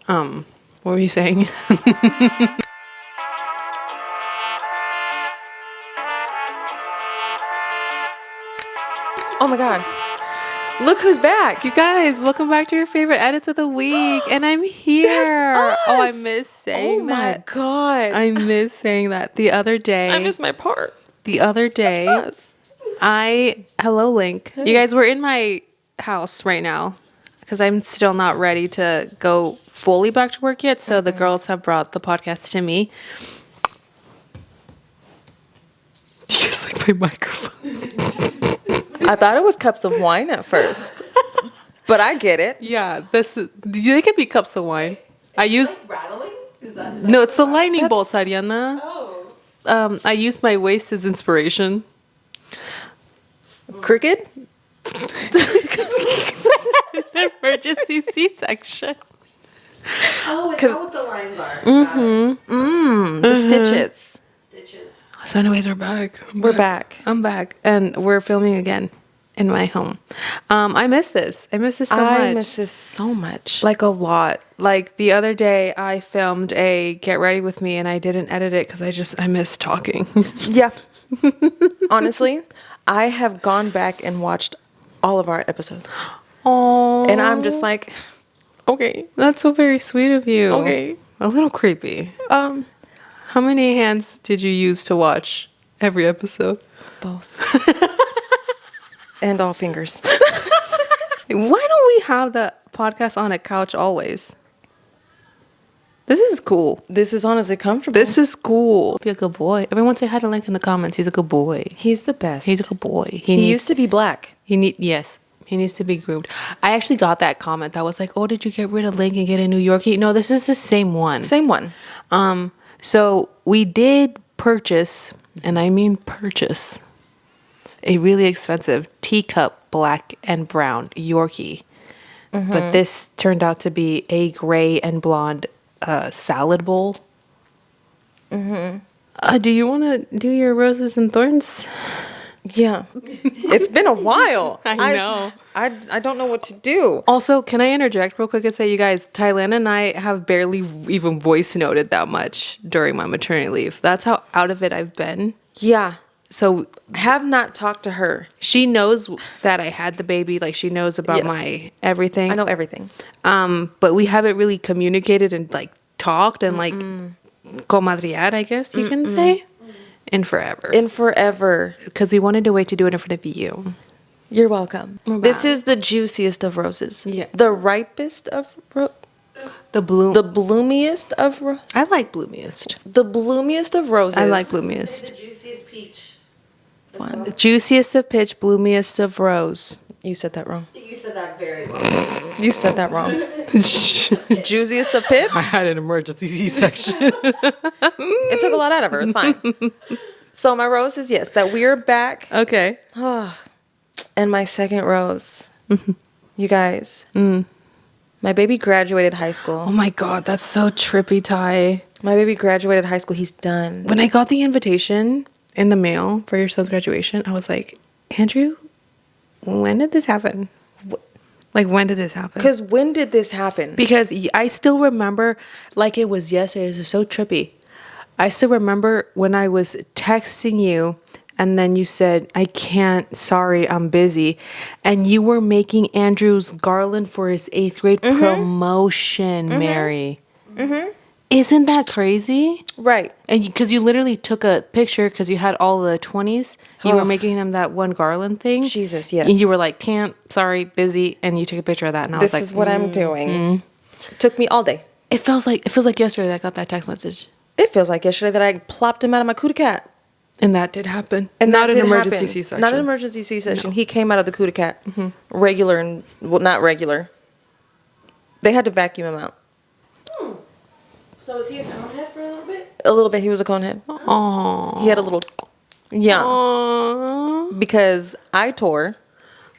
What were you saying? Oh my God. Look who's back. You guys, welcome back to your favorite edits of the week. And I'm here. That's us. Oh, I miss saying that. Oh my God. I miss saying that. The other day. I missed my part. The other day. That's us. Hello, Link. Hey. You guys, we're in my house right now because I'm still not ready to go fully back to work yet. So the girls have brought the podcast to me. You guys like my microphone? I thought it was cups of wine at first, but I get it. Yeah, they could be cups of wine. I use like rattling. Is that no, it's the lightning bolts, Ariana. Oh. I use my waist as inspiration. Crooked? Emergency C-section. Oh, it's not what the lines are. The stitches. Stitches. So anyways, we're back. We're back. I'm back. And we're filming again in my home. I miss this. I miss this so much. I miss this so much. Like a lot. Like the other day I filmed a Get Ready With Me and I didn't edit it because I miss talking. Yeah. Honestly, I have gone back and watched all of our episodes. Oh. And I'm just like, okay. That's so very sweet of you. Okay. A little creepy. How many hands did you use to watch every episode? Both. And all fingers. Why don't we have the podcast on a couch always? This is cool. This is honestly comfortable. This is cool. Be a good boy. Everyone say hi to Link in the comments. He's a good boy. He's the best. He's a good boy. He used to be black. He needs to be groomed. I actually got that comment that was like, "Oh, did you get rid of Link and get a New Yorkie?" No, this is the same one. Same one. So we did purchase, and I mean purchase, a really expensive teacup black and brown Yorkie. But this turned out to be a gray and blonde salad bowl. Do you want to do your roses and thorns? Yeah. It's been a while. I know. I don't know what to do. Also, can I interject real quick and say, you guys, Thailand and I have barely even voice noted that much during my maternity leave. That's how out of it I've been. Yeah. So Have not talked to her. she knows that I had the baby. Like, she knows about Yes. my everything. I know everything. But we haven't really communicated and, like, talked and, like, comadrear, I guess you can say, in forever. In forever. Because we wanted to wait to do it in front of you. You're welcome. We're This back. is the juiciest of roses. Yeah. The ripest of The bloom. the bloomiest of roses. I like bloomiest. The bloomiest of roses. I like bloomiest. The juiciest peach. The juiciest of peach, bloomiest of rose. You said that wrong. You said that very well. You said that wrong. Juiciest of pits? I had an emergency C-section. It took a lot out of her. It's fine. So my rose is yes, that we're back. Okay. And my second rose. You guys. My baby graduated high school. Oh my God, that's so trippy, Ty. My baby graduated high school. He's done. When I got the invitation in the mail for your son's graduation, I was like, Andrew, when did this happen? Like, when did this happen? Because when did this happen? Because I still remember, like it was yesterday. This is so trippy. I still remember when I was texting you and then you said, I can't, sorry, I'm busy. And you were making Andrew's garland for his 8th grade promotion, Mary. Isn't that crazy? Right. And because you literally took a picture because you had all the 20s. You were making them that one garland thing. Jesus, yes. And you were like, can't, sorry, busy. And you took a picture of that. And I was like, This is what I'm doing. It took me all day. It feels like yesterday that I got that text message. It feels like yesterday that I plopped him out of my cootie cat. And that did happen. And not that an did emergency happen. C-section. Not an emergency C-section. No. He came out of the cootie cat. Regular and, well, not regular. They had to vacuum him out. So was he a conehead for a little bit? A little bit. He was a conehead. Aww. He had a little, yeah. Aww. Because I tore,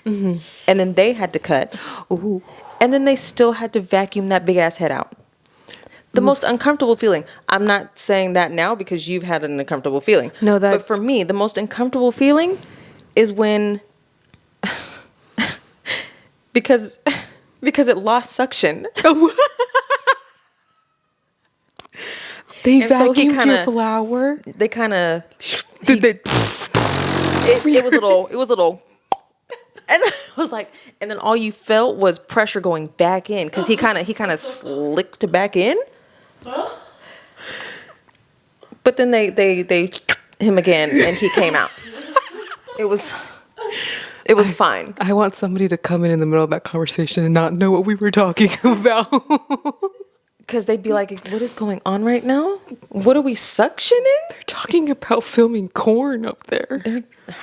and then they had to cut. Ooh. And then they still had to vacuum that big ass head out. The most uncomfortable feeling. I'm not saying that now because you've had an uncomfortable feeling. No, that. But for me, the most uncomfortable feeling is when, because it lost suction. They And so he vacuumed your kinda- flower. They kind of Did they? it was a little and I was like, and then all you felt was pressure going back in because he kind of slicked back in. But then they him again and he came out. It was fine. I want somebody to come in the middle of that conversation and not know what we were talking about. Because they'd be like, what is going on right now? What are we suctioning? They're talking about filming corn up there.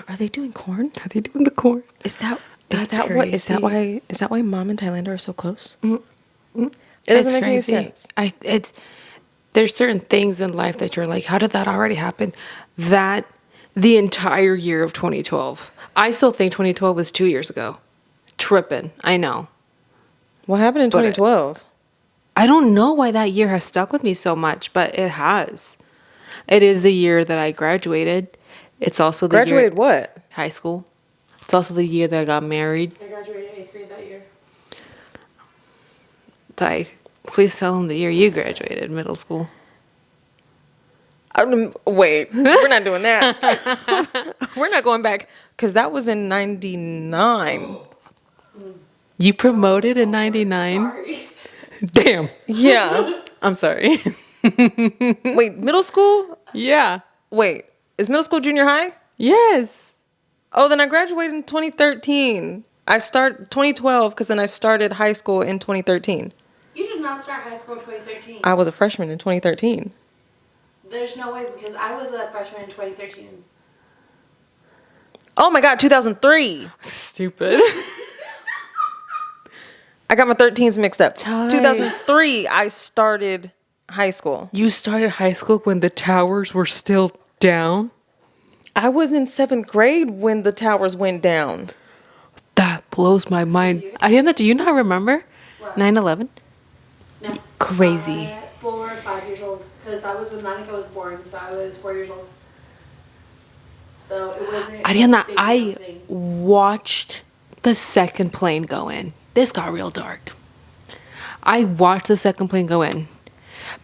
Are they doing corn? Are they doing the corn? Is that That's why Mom and Thailander are so close? It It's doesn't make crazy. any sense. There's certain things in life that you're like, how did that already happen? That the entire year of 2012. I still think 2012 was 2 years ago. Tripping. I know. What happened in But 2012? I don't know why that year has stuck with me so much, but it has. It is the year that I graduated. It's also the Graduated year what? high school. It's also the year that I got married. I graduated 8th grade that year. Ty, please tell them the year you graduated middle school. Wait, we're not doing that. We're not going back because that was in 99. You promoted in 99? Sorry. Damn. Yeah. I'm sorry. Wait, middle school? Yeah. Wait, is middle school junior high? Yes. Oh, then I graduated in 2013. 2012 because then I started high school in 2013. You did not start high school in 2013. I was a freshman in 2013. There's no way because I was a freshman in 2013. Oh my God, 2003. Stupid. I got my 13s mixed up. Ty. 2003, I started high school. You started high school when the towers were still down? I was in 7th grade when the towers went down. That blows my mind. Ariana, do you not remember What? 9/11? No. Crazy. 4 or 5 years old. Because that was when Lanika was born. So I was 4 years old. So it wasn't. Ariana, a big I deal thing. watched the second plane go in. This got real dark. I watched the second plane go in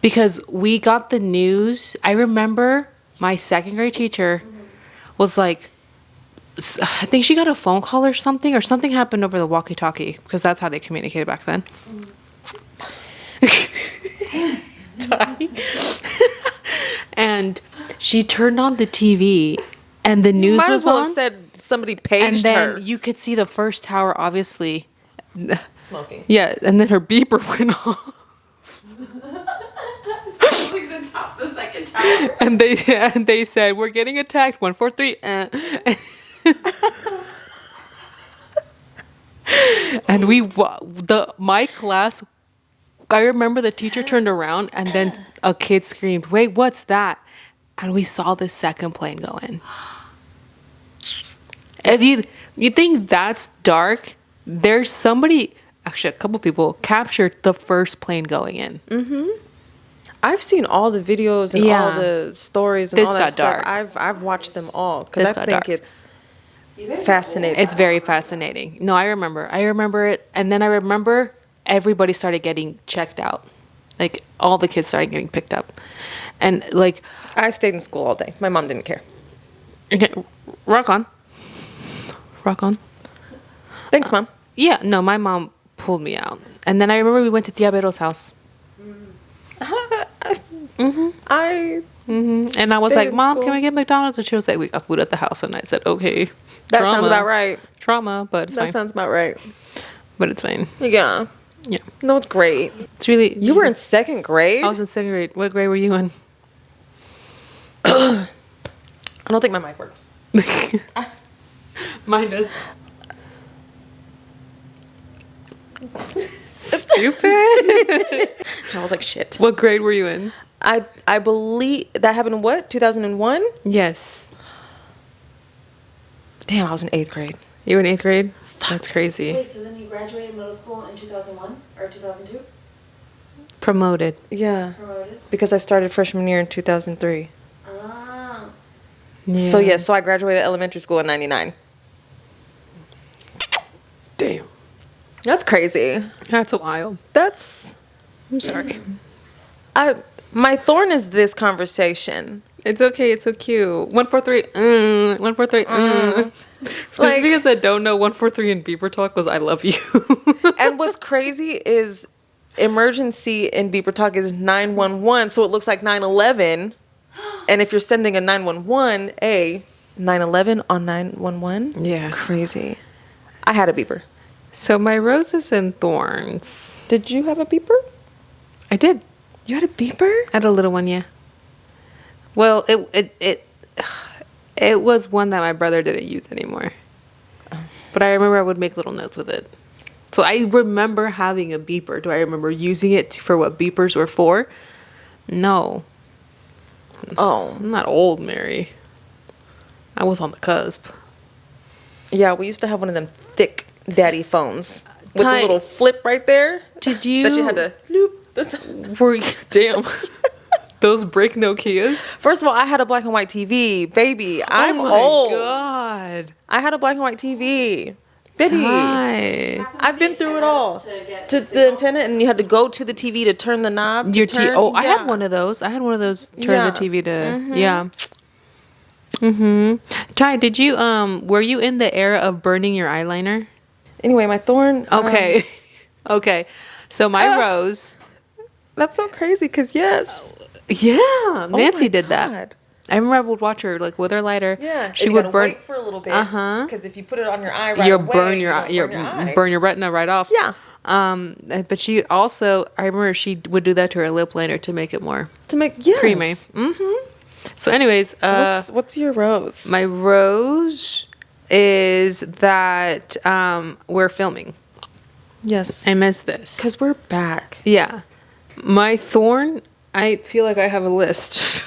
because we got the news. I remember my 2nd grade teacher was like, I think she got a phone call or something happened over the walkie-talkie because that's how they communicated back then. And she turned on the TV and the news Might was as well on. have said somebody And paged then her. you could see the first tower, obviously. Smoking. Yeah, and then her beeper went off. Like the top, the second tower. And they said, "We're getting attacked. 143." And my class. I remember the teacher turned around and then a kid screamed, "Wait, what's that?" And we saw the second plane go in. If you think that's dark, there's somebody, actually a couple people captured the first plane going in. I've seen all the videos and Yeah. all the stories and This all that got stuff. dark. I've watched them all because This I got think dark. it's You guys are fascinating. It's very fascinating. No, I remember it. And then I remember everybody started getting checked out. Like all the kids started getting picked up. And like, I stayed in school all day. My mom didn't care. okay, rock on. Rock on. Thanks, Mom. Yeah, no, my mom pulled me out. And then I remember we went to Tia Vero's house. And I was Stayed like, in "Mom, school. can we get McDonald's?" And she was like, "We got food at the house." And I said, "Okay." That sounds about right. Trauma, but it's That fine. sounds about right. But it's fine. Yeah. Yeah. No, it's great. It's really. You were in 2nd grade? I was in 2nd grade. What grade were you in? I don't think my mic works. Mine does. Stupid. I was like, shit. What grade were you in? I believe that happened in what? 2001? Yes. Damn, I was in 8th grade. You were in 8th grade? That's crazy. Wait, so then you graduated middle school in 2001 or 2002? Promoted. Yeah. Promoted? Because I started freshman year in 2003. Ah. So, yeah, so I graduated elementary school in 99. Damn. That's crazy. That's wild. That's... I'm sorry. My thorn is this conversation. It's okay. It's so cute. 143. 143. For Like- those of you that don't know, 143 in Beeper Talk was "I love you." And what's crazy is emergency in Beeper Talk is 911, so it looks like 911. And if you're sending a 911, 911 on 911? Yeah. Crazy. I had a beeper. So my roses and thorns. Did you have a beeper? I did. You had a beeper? I had a little one, yeah. Well, it was one that my brother didn't use anymore. But I remember I would make little notes with it. So I remember having a beeper. Do I remember using it for what beepers were for? No. Oh. I'm not old, Mary. I was on the cusp. Yeah, we used to have one of them thick daddy phones with Ty- a little flip right there. Did you? That you had to loop the top. Were you, damn. Those brick Nokias. First of all, I had a black and white TV. Baby, I'm oh my old. God. I had a black and white TV. Baby. Ty. I've been through it all. To the antenna, and you had to go to the TV to turn the knob. Your turn. Oh, I had Yeah. one of those. I had one of those. Turn Yeah. the TV to. Yeah. Ty, did you were you in the era of burning your eyeliner? Anyway, my thorn. Okay. Okay. So my rose. That's so crazy. Cause yes, Yeah, Nancy my did that. God. I remember I would watch her like with her lighter. yeah, She and you would gotta burn. wait for a little bit. Uh-huh. Because if you put it on your eye right You away, burn your you eye. don't You burn your eye. burn your retina right off. Yeah. But she also, I remember she would do that to her lip liner to make it more To make yes. creamy. So, anyways, What's your rose? my rose is that we're filming. yes. I miss this. Because we're back. Yeah. My thorn, I feel like I have a list.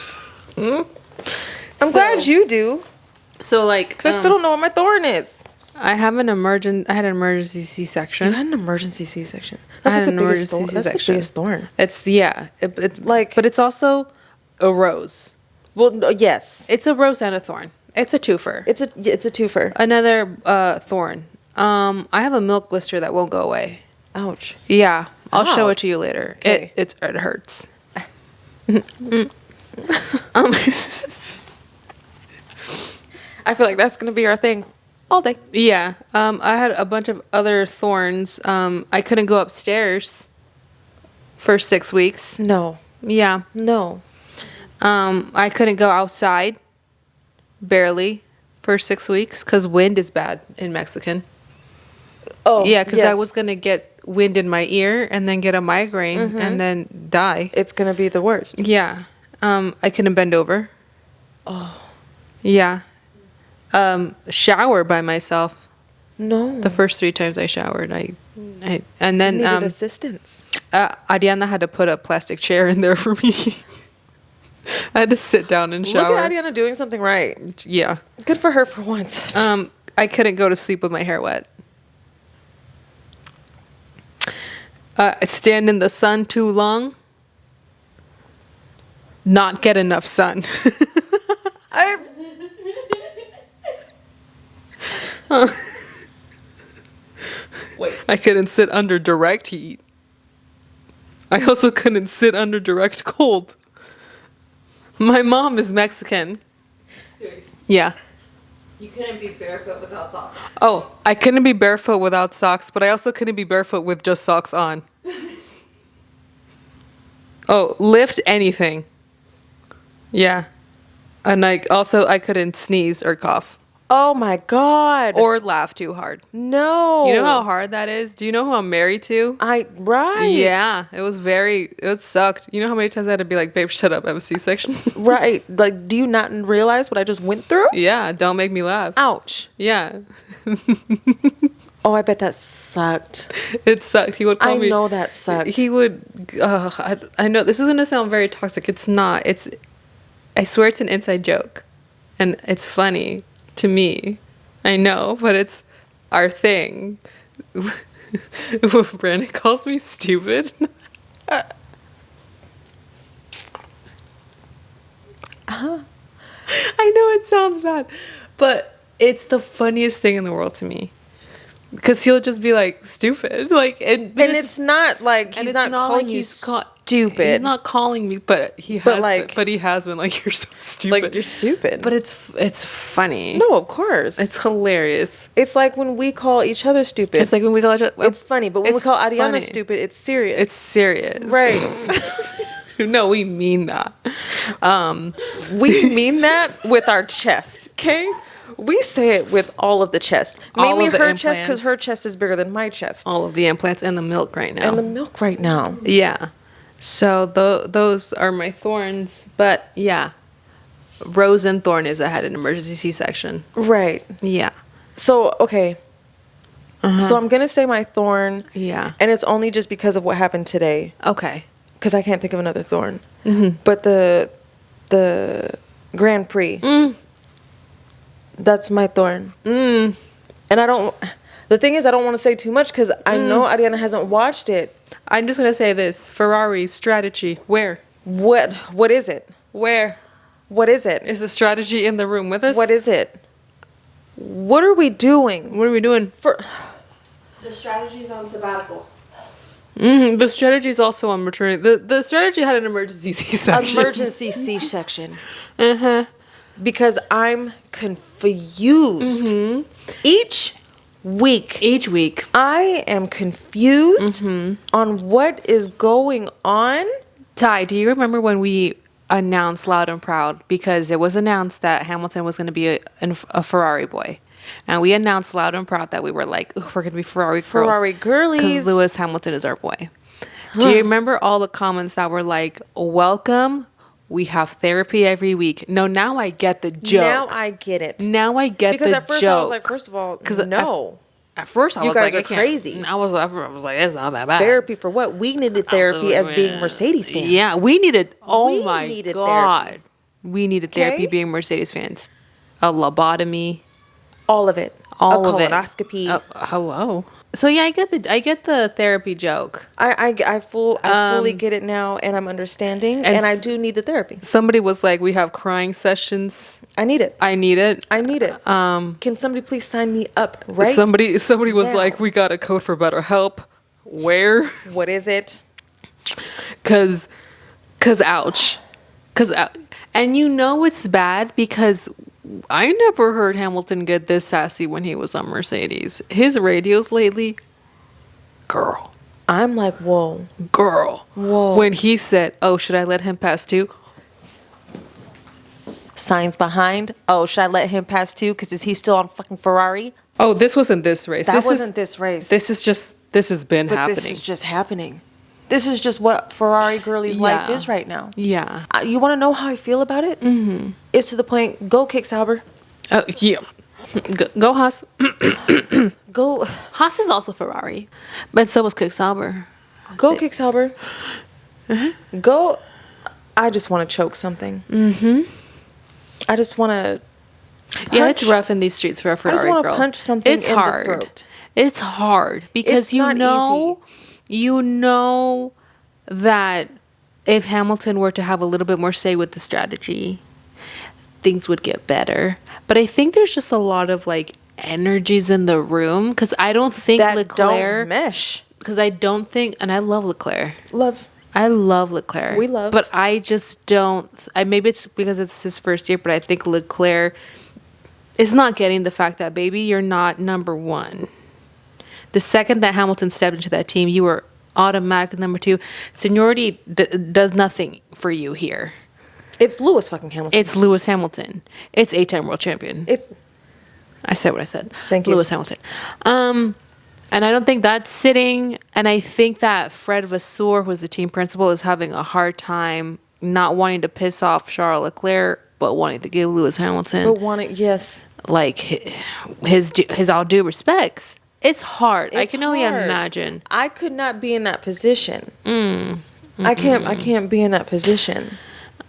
I'm glad you do. So, like, Because I still don't know what my thorn is. I had an emergency C-section. You had an emergency C-section. I That's had like an the biggest emergency thorn. That's the C-section. biggest thorn. It's, yeah. It's Like- but it's also a rose. Well, no, yes. It's a rose and a thorn. It's a twofer. It's a twofer. Another thorn. I have a milk blister that won't go away. Ouch. Yeah, I'll show Ow. it to you later. Okay. It hurts. I feel like that's gonna be our thing all day. Yeah. I had a bunch of other thorns. I couldn't go upstairs for 6 weeks. No. Yeah. No. I couldn't go outside barely for 6 weeks because wind is bad in Mexican. Oh. Yeah, because I yes. was gonna get wind in my ear and then get a migraine and then die. It's gonna be the worst. Yeah. I couldn't bend over. Oh. Yeah. Shower by myself. No. The first 3 times I showered, I and then needed assistance. Ariana had to put a plastic chair in there for me. I had to sit down and shower. Look at Ariana doing something right. Yeah. Good for her for once. I couldn't go to sleep with my hair wet. Stand in the sun too long. Not get enough sun. Wait. I couldn't sit under direct heat. I also couldn't sit under direct cold. My mom is Mexican. Yeah. You couldn't be barefoot without socks. Oh, I couldn't be barefoot without socks, but I also couldn't be barefoot with just socks on. Oh, lift anything. Yeah. And I couldn't sneeze or cough Oh my God. or laugh too hard. no. You know how hard that is? Do you know who I'm married to? Right. Yeah, it sucked. You know how many times I had to be like, babe, shut up, I have a C-section? Right. Like, do you not realize what I just went through? Yeah, don't make me laugh. Ouch. Yeah, Oh, I bet that sucked. it sucked. He would call I me. know that sucked. He would. I know this is gonna sound very toxic. It's not. I swear it's an inside joke, and it's funny to me. I know, but it's our thing. When Brandon calls me stupid. I know it sounds bad, but it's the funniest thing in the world to me. Because he'll just be like stupid, like, and And it's not like and he's it's not calling like you. he's stupid. He's not calling me, but he has. But he has been like, you're so stupid. Like, you're stupid. But it's funny. No, of course. It's hilarious. It's like when we call each other stupid. It's like when we call each other. It's funny, but when we it's call Ariana funny. stupid, it's serious. It's serious. Right. No, we mean that. We mean that with our chest, okay? We say it with all of the chest. All Mainly of the her chest, because implants. her chest is bigger than my chest. All of the implants and the milk right now. And the milk right now. Yeah. So those are my thorns. But yeah, Rose and Thorn is I had an emergency C-section. Right. Yeah. So, okay. So I'm going to say my thorn. Yeah. And it's only just because of what happened today. Okay. Because I can't think of another thorn. But the Grand Prix. That's my thorn. And the thing is, I don't want to say too much because I know Ariana hasn't watched it. I'm just gonna say this: Ferrari strategy. Where? What is it? Where What is it? is the strategy in the room with us? What is it? What are we doing? What are we doing? The strategy's on sabbatical. The strategy is also on maternity. The strategy had an emergency C-section. Emergency C-section. Because I'm confused. Each week, I am confused on what is going on. Ty, do you remember when we announced loud and proud, because it was announced that Hamilton was going to be a Ferrari boy, and we announced loud and proud that we were like, we're going to be Ferrari girlies. because Lewis Hamilton is our boy. Do you remember all the comments that were like, welcome, we have therapy every week? No, now I get the joke. Now I get it. Now I get because the at first joke. I was like, first of all, no. At first, I You was guys like, are crazy. I was like, it's not that bad. Therapy for what? We needed therapy as being Mercedes fans. Yeah, we needed. Oh We my needed god, therapy. we needed therapy Okay? being Mercedes fans. A lobotomy, All of it. all a of it. colonoscopy. Hello. So yeah, I get the therapy joke. I fully get it now, and I'm understanding, and I do need the therapy. Somebody was like, we have crying sessions. I need it. I need it. I need it. Can somebody please sign me up? Right. Somebody was now. like, we got a code for BetterHelp. Where? What is it? Cause ouch. And you know it's bad because I never heard Hamilton get this sassy when he was on Mercedes. His radios lately, girl. I'm like, whoa. Whoa. When he said, oh, should I let him pass too? Signs behind. Oh, should I let him pass too? Because is he still on fucking Ferrari? Oh, this wasn't this race. This race. This has been But happening. this is just happening. This is just what Ferrari girlie's life Yeah. is right now. Yeah. You want to know how I feel about it? Mm-hmm. It's to the point, go kick Sauber. Oh, yeah. Go Haas. Go Haas is also Ferrari. But so was Kick Sauber. kick Sauber. Go. I just want to choke something. I just want to Yeah, it's rough in these streets for a Ferrari wanna girl. punch something it's in the hard. throat. It's hard because It's not you know that if Hamilton were to have a little bit more say with the strategy, things would get better. But I think there's just a lot of like energies in the room because I don't think that Leclerc don't mesh. because I don't think, and I love Leclerc. I love Leclerc. We love. But I just don't. Maybe it's because it's his first year, but I think Leclerc is not getting the fact that, baby, you're not number one. The second that Hamilton stepped into that team, you were automatically number two. Seniority does nothing for you here. It's Lewis fucking Hamilton. It's Lewis Hamilton. It's 8-time world champion. I said what I said. Thank you. Lewis Hamilton. And I don't think that's sitting. And I think that Fred Vasseur, who's the team principal, is having a hard time not wanting to piss off Charles Leclerc, but wanting to give Lewis Hamilton yes. like his all due respects. It's hard. I It's can only hard. imagine. I could not be in that position. I can't be in that position.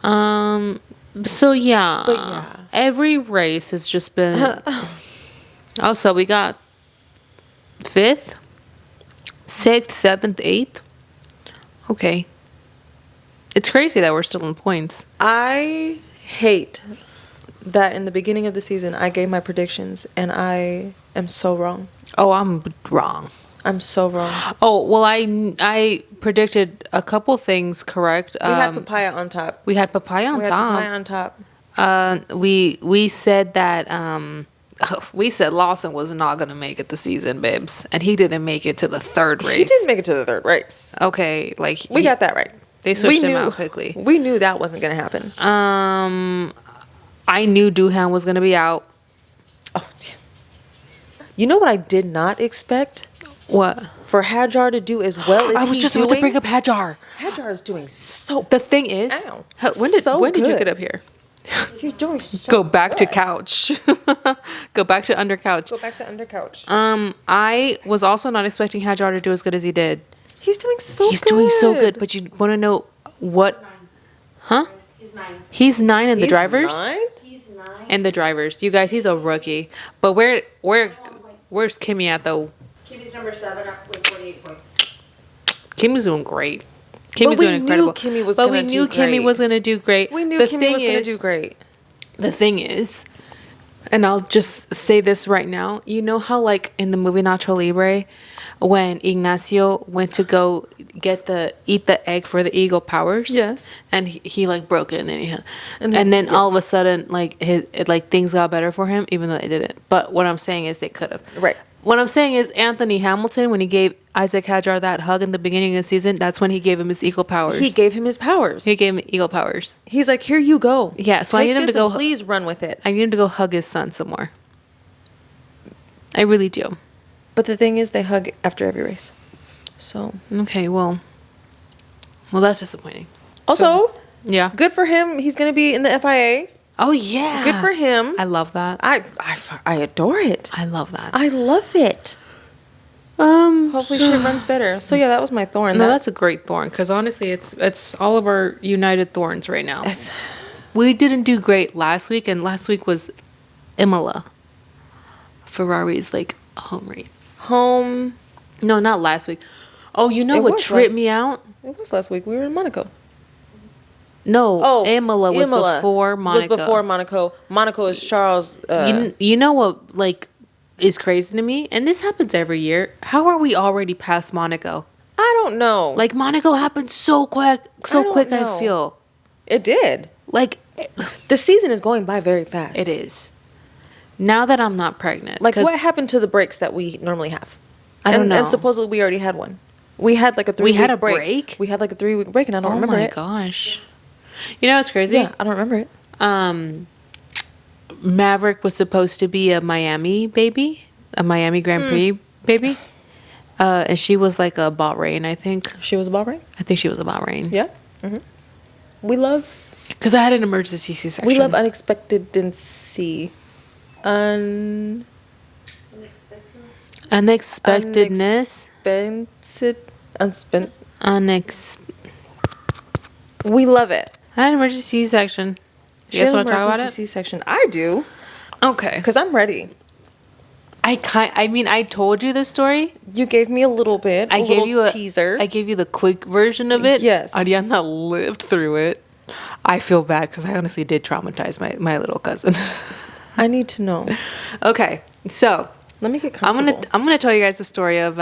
So yeah. But yeah. Every race has just been. Oh, so we got 5th, 6th, 7th, 8th. Okay. It's crazy that we're still in points. I hate that in the beginning of the season I gave my predictions and I am so wrong. Oh, I'm wrong. I'm so wrong. Oh, well, I predicted a couple things correct. We had papaya on top. We had papaya on We had top. papaya on top. We said that we said Lawson was not gonna make it the season, babes, and he didn't make it to the third race. He didn't make it to the third race. Okay, like We got that right. They switched him out quickly. We knew that wasn't gonna happen. I knew Doohan was gonna be out. Oh, yeah. You know what I did not expect? What? For Hajar to do as well as I was just about to bring up Hajar. Hajar is doing so. The thing is, Ow. when did So you good. get up here? He's doing so. Go back to couch. Go back to under couch. Go back to under couch. I was also not expecting Hajar to do as good as he did. He's doing so. He's doing so good, but you want to know what? 9. Huh? He's 9. He's 9 in the He's drivers. 9? He's 9. And the drivers, you guys, he's a rookie. But where's Kimmy at though? Kimmy's number 7 with 48 points. Kimmy's doing great. Kimmy's we doing incredible. knew Kimmy was but gonna we knew do Kimmy great. was gonna do great. We knew The Kimmy thing was going to is- do great. The thing is, and I'll just say this right now. You know how like in the movie Nacho Libre, when Ignacio went to go eat the egg for the eagle powers. Yes. And he like broke it, and then And then- all of a sudden like things got better for him, even though they didn't. But what I'm saying is they could have. Right. What I'm saying is Anthony Hamilton, when he gave Isaac Hajar that hug in the beginning of the season, that's when he gave him his eagle powers. He gave him his powers. He gave him eagle powers. He's like, here you go. Yeah, so I Take need him to this go- and please run with it. I need him to go hug his son some more. I really do. But the thing is, they hug after every race. So Okay, well, that's disappointing. also, Yeah. good for him. He's going to be in the FIA. Oh yeah. Good for him. I love that. I adore it. I love that. I love it. Hopefully shit runs better. So yeah, that was my thorn. No, that's a great thorn because honestly, it's all of our united thorns right now. It's- We didn't do great last week, and last week was Imola, Ferrari's like home race. home. No, not last week. Oh, you know It what was tripped last- me out? It was last week. We were in Monaco. No, Imola was before Monaco. Was before Monaco. Monaco is Charles. You know what like is crazy to me, and this happens every year. How are we already past Monaco? I don't know. Like Monaco happened so quick, don't know. I feel It did. like The season is going by very fast. it is. Now that I'm not pregnant, Like 'cause what happened to the breaks that we normally have? I don't know. And supposedly we already had one. We had like a 3 week had a break. break? We had like a 3 week break, and I don't Oh remember my it. gosh! You know what's crazy? Yeah, I don't remember it. Maverick was supposed to be a Miami baby, a Miami Grand Prix baby, and she was like a Bahrain, I think. She was about right. I think she was a Bahrain. Yeah. We love Because I had an emergency C-section. we love unexpectedness. Unexpectedness. We love it. I had an emergency C-section. You guys want to talk about it? C-section. I do, Okay. because I'm ready. I mean, I told you the story. You gave me a little bit. I gave you a teaser. I gave you the quick version of it. Yes. Ariana lived through it. I feel bad because I honestly did traumatize my little cousin. I need to know. Okay, so Let me get I'm comfortable. gonna tell you guys the story of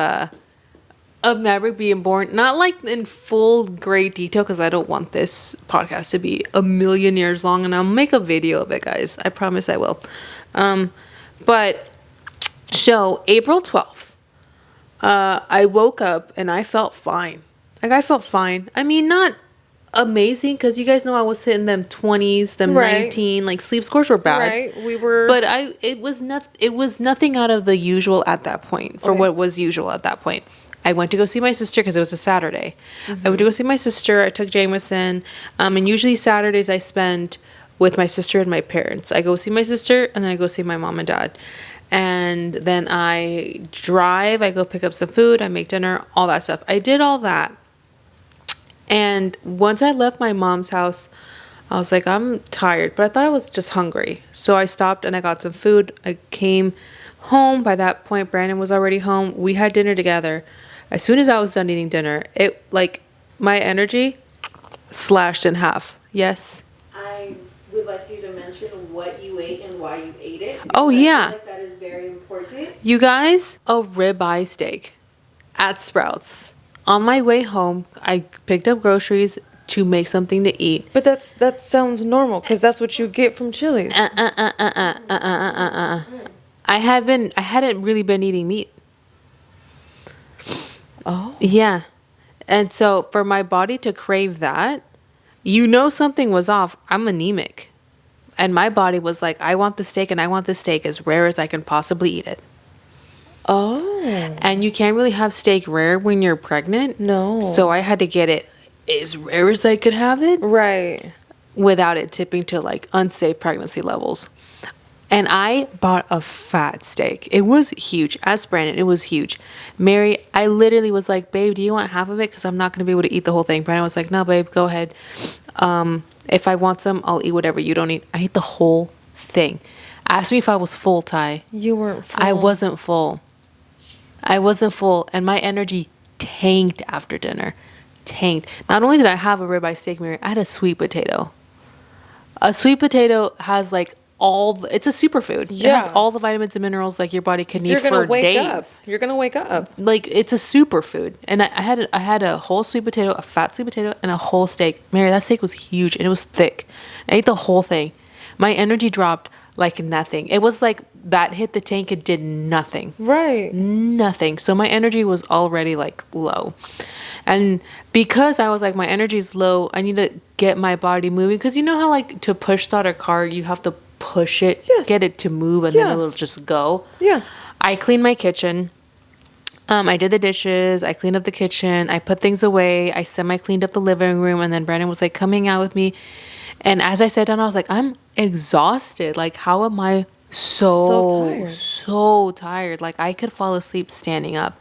Maverick being born. Not like in full great detail because I don't want this podcast to be a million years long, and I'll make a video of it, guys. I promise I will. But so April 12th, I woke up and I felt fine. Like I felt fine. I mean, not amazing because you guys know I was hitting them 20s, them Right. 19. Like sleep scores were bad. Right, we were. But it was nothing out of the usual at that point for Okay. what was usual at that point. I went to go see my sister because it was a Saturday. I went to go see my sister. I took Jameson. And usually Saturdays I spend with my sister and my parents. I go see my sister and then I go see my mom and dad. And then I drive. I go pick up some food. I make dinner. All that stuff. I did all that. And once I left my mom's house, I was like, I'm tired, but I thought I was just hungry. So I stopped and I got some food. I came home. By that point, Brandon was already home. We had dinner together. As soon as I was done eating dinner, it like my energy slashed in half. Yes. I would like you to mention what you ate and why you ate it. Oh, because I feel yeah. like that is very important. You guys, a ribeye steak. at Sprouts. On my way home, I picked up groceries to make something to eat. But that sounds normal because that's what you get from Chili's. I hadn't really been eating meat. Oh. Yeah. And so for my body to crave that, you know something was off. I'm anemic. And my body was like, I want the steak and I want the steak as rare as I can possibly eat it. Oh. And you can't really have steak rare when you're pregnant. No. So I had to get it as rare as I could have it Right. without it tipping to like unsafe pregnancy levels. And I bought a fat steak. It was huge. As Brandon, it was huge. Mary, I literally was like, babe, do you want half of it? Because I'm not going to be able to eat the whole thing. Brandon was like, no, babe, go ahead. If I want some, I'll eat whatever you don't eat. I ate the whole thing. Ask me if I was full, Ty. You weren't full. I wasn't full. I wasn't full. And my energy tanked after dinner. Tanked. Not only did I have a ribeye steak, Mary, I had a sweet potato. A sweet potato has like it's a superfood. Yeah. It has all the vitamins and minerals like your body can need You're gonna for wake days. up. You're gonna wake up. Like it's a superfood. And I had a whole sweet potato, a fat sweet potato, and a whole steak. Mary, that steak was huge and it was thick. I ate the whole thing. My energy dropped like nothing. It was like that hit the tank and did nothing. Right. Nothing. So my energy was already like low. And because I was like, my energy is low, I need to get my body moving. Because you know how like to push start a car, you have to push it, Yes. get it to move, and Yeah. then it'll just go. Yeah. I cleaned my kitchen. I did the dishes. I cleaned up the kitchen. I put things away. I semi-cleaned up the living room. And then Brandon was like coming out with me. And as I sat down, I was like, I'm exhausted. Like, how am I so tired? Like, I could fall asleep standing up.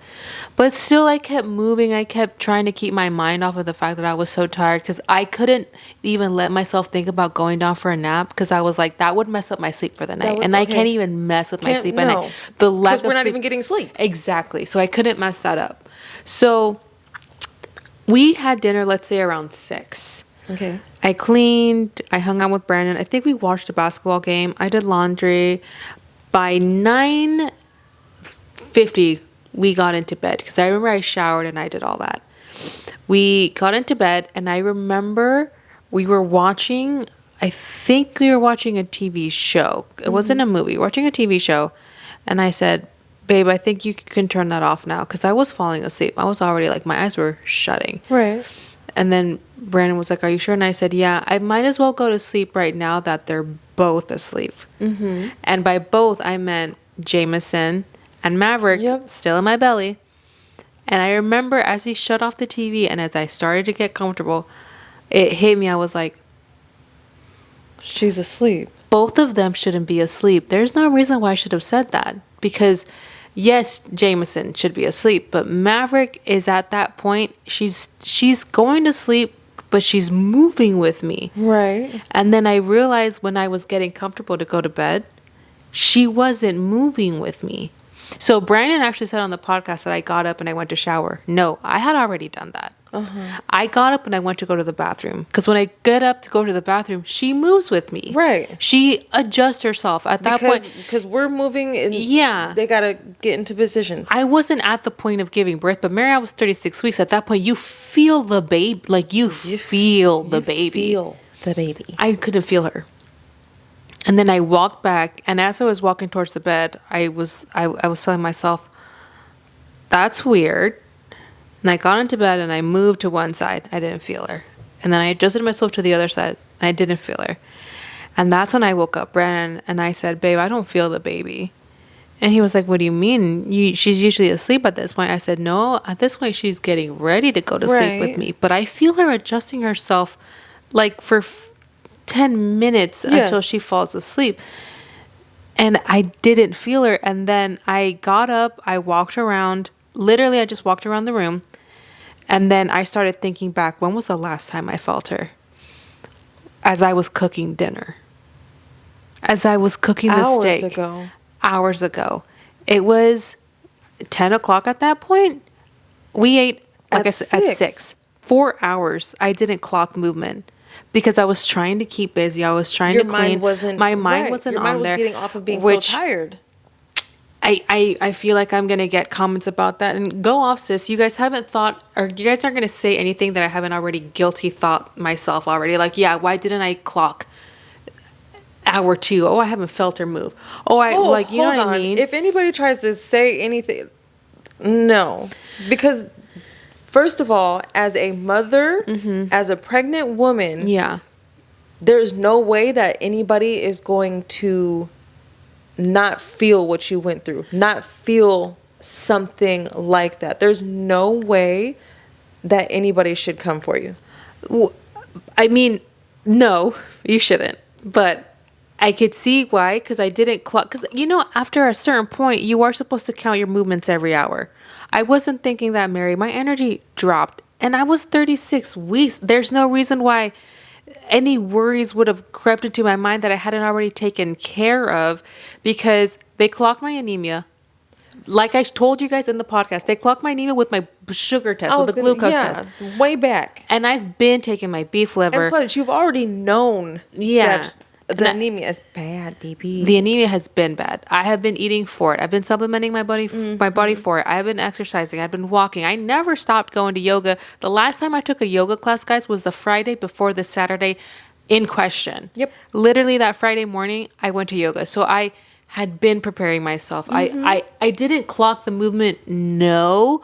But still, I kept moving. I kept trying to keep my mind off of the fact that I was so tired because I couldn't even let myself think about going down for a nap because I was like, that would mess up my sleep for the night. would- And I okay. can't even mess with my Can't- sleep at no. night. The lack Because of we're not sleep- even getting sleep. Exactly. So I couldn't mess that up. So we had dinner, let's say around 6. Okay. I cleaned. I hung out with Brandon. I think we watched a basketball game. I did laundry. By 9:50, we got into bed because I remember I showered and I did all that. We got into bed and I remember we were watching. I think we were watching a TV show. It wasn't a movie. Watching a TV show, and I said, "Babe, I think you can turn that off now," because I was falling asleep. I was already like my eyes were shutting. Right. And then Brandon was like, "Are you sure?" And I said, "Yeah, I might as well go to sleep right now that they're both asleep." Mm-hmm. And by both, I meant Jameson and Maverick still in my belly. And I remember as he shut off the TV and as I started to get comfortable, it hit me. I was like, She's asleep. both of them shouldn't be asleep. There's no reason why I should have said that. Because yes, Jameson should be asleep, but Maverick is at that point, she's going to sleep, but she's moving with me. Right. And then I realized when I was getting comfortable to go to bed, she wasn't moving with me. So Brandon actually said on the podcast that I got up and I went to shower. No, I had already done that. I got up and I went to go to the bathroom. Because when I get up to go to the bathroom, she moves with me. Right. She adjusts herself. At that point, Because we're moving and Yeah. they gotta get into positions. I wasn't at the point of giving birth, but Mary, I was 36 weeks. At that point, you feel the baby. Like, you feel the baby. Feel the baby. I couldn't feel her. And then I walked back, and as I was walking towards the bed, I was telling myself, that's weird. And I got into bed and I moved to one side. I didn't feel her. And then I adjusted myself to the other side and I didn't feel her. And that's when I woke up Brandon and I said, "Babe, I don't feel the baby." And he was like, "What do you mean? She's usually asleep at this point." I said, "No, at this point she's getting ready to go to sleep with Right. me. But I feel her adjusting herself like for 10 minutes until Yes. she falls asleep." And I didn't feel her. And then I got up, I walked around. Literally, I just walked around the room. And then I started thinking back, when was the last time I felt her? As I was cooking dinner. As I was cooking the Hours steak. ago. Hours ago. It was 10 o'clock at that point. We ate, like At I said, at 6. 4 hours. I didn't clock movement. Because I was trying to keep busy. I was trying Your to clean. mind wasn't. My mind right. wasn't Your mind on was there. getting off of being which so tired. I I feel like I'm gonna get comments about that, and go off, sis. You guys haven't thought, or you guys aren't gonna say anything that I haven't already guilty thought myself already. Like, yeah, why didn't I clock hour 2? Oh, I haven't felt her move. Oh, like, you know hold what on. I mean? If anybody tries to say anything, no, because first of all, as a mother, as a pregnant woman, Yeah. there's no way that anybody is going to not feel what you went through, not feel something like that. There's no way that anybody should come for you. Well, I mean, no, you shouldn't. But I could see why, because I didn't clock. Because, you know, after a certain point, you are supposed to count your movements every hour. I wasn't thinking that, Mary. My energy dropped, and I was 36 weeks. There's no reason why any worries would have crept into my mind that I hadn't already taken care of, because they clocked my anemia. Like I told you guys in the podcast, they clocked my anemia with my sugar test, with the glucose test. way back. And I've been taking my beef liver. And plus, you've already known Yeah. that the anemia is bad, baby. The anemia has been bad. I have been eating for it. I've been supplementing my body for it. I've been exercising. I've been walking. I never stopped going to yoga. The last time I took a yoga class, guys, was the Friday before the Saturday in question. Yep. Literally that Friday morning, I went to yoga. So I had been preparing myself. I didn't clock the movement, no,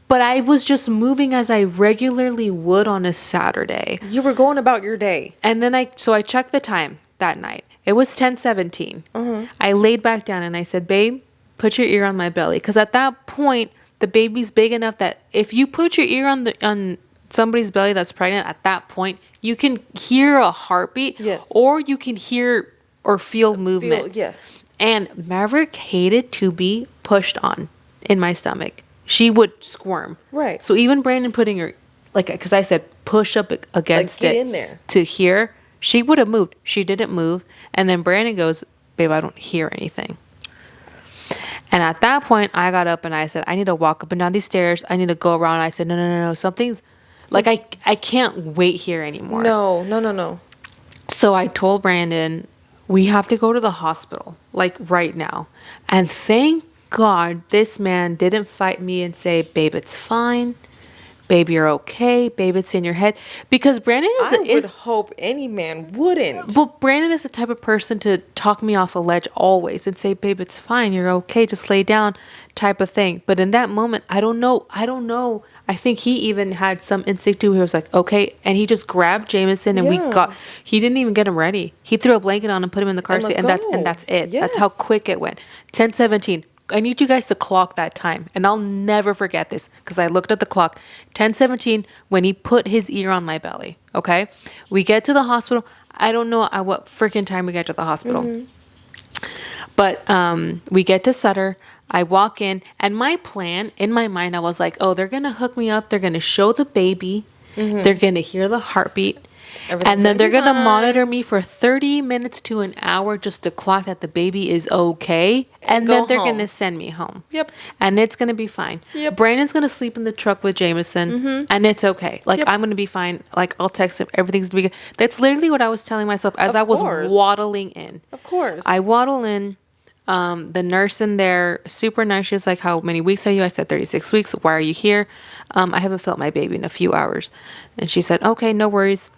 but I was just moving as I regularly would on a Saturday. You were going about your day. And then I checked the time that night. It was 10:17. I laid back down and I said, babe, put your ear on my belly. Because at that point, the baby's big enough that if you put your ear on somebody's belly that's pregnant, at that point, you can hear a heartbeat. Yes. Or you can hear or feel movement. Yes. And Maverick hated to be pushed on in my stomach. She would squirm. Right. So even Brandon putting her, like, because I said push up against Like, get it in there. to hear, she would have moved. She didn't move. And then Brandon goes, babe, I don't hear anything. And at that point, I got up and I said, I need to walk up and down these stairs. I need to go around. I said, no. Something's, like, I can't wait here anymore. No. So I told Brandon, we have to go to the hospital, like right now. And thank God this man didn't fight me and say, babe, it's fine. Babe, you're okay. Babe, it's in your head. Because Brandon I would hope any man wouldn't. But Brandon is the type of person to talk me off a ledge always and say, babe, it's fine. You're okay. Just lay down type of thing. But in that moment, I don't know. I think he even had some instinct too. He was like, okay. And he just grabbed Jameson and he didn't even get him ready. He threw a blanket on and put him in the car seat. And that's it. Yes. That's how quick it went. 10:17. I need you guys to clock that time. And I'll never forget this because I looked at the clock. 10:17 when he put his ear on my belly. Okay. We get to the hospital. I don't know at what freaking time we get to the hospital. But we get to Sutter. I walk in, and my plan in my mind, I was like, oh, they're going to hook me up. They're going to show the baby. They're going to hear the heartbeat. And then they're going to monitor me for 30 minutes to an hour just to clock that the baby is okay. And then they're going to send me home. Yep. And it's going to be fine. Yep. Brandon's going to sleep in the truck with Jameson. And it's okay. Like, I'm going to be fine. Like, I'll text him. Everything's going to be good. That's literally what I was telling myself as I was waddling in. Of course. I waddle in. The nurse in there, super nice. She was like, how many weeks are you? I said 36 weeks. Why are you here? I haven't felt my baby in a few hours. And she said, okay, no worries.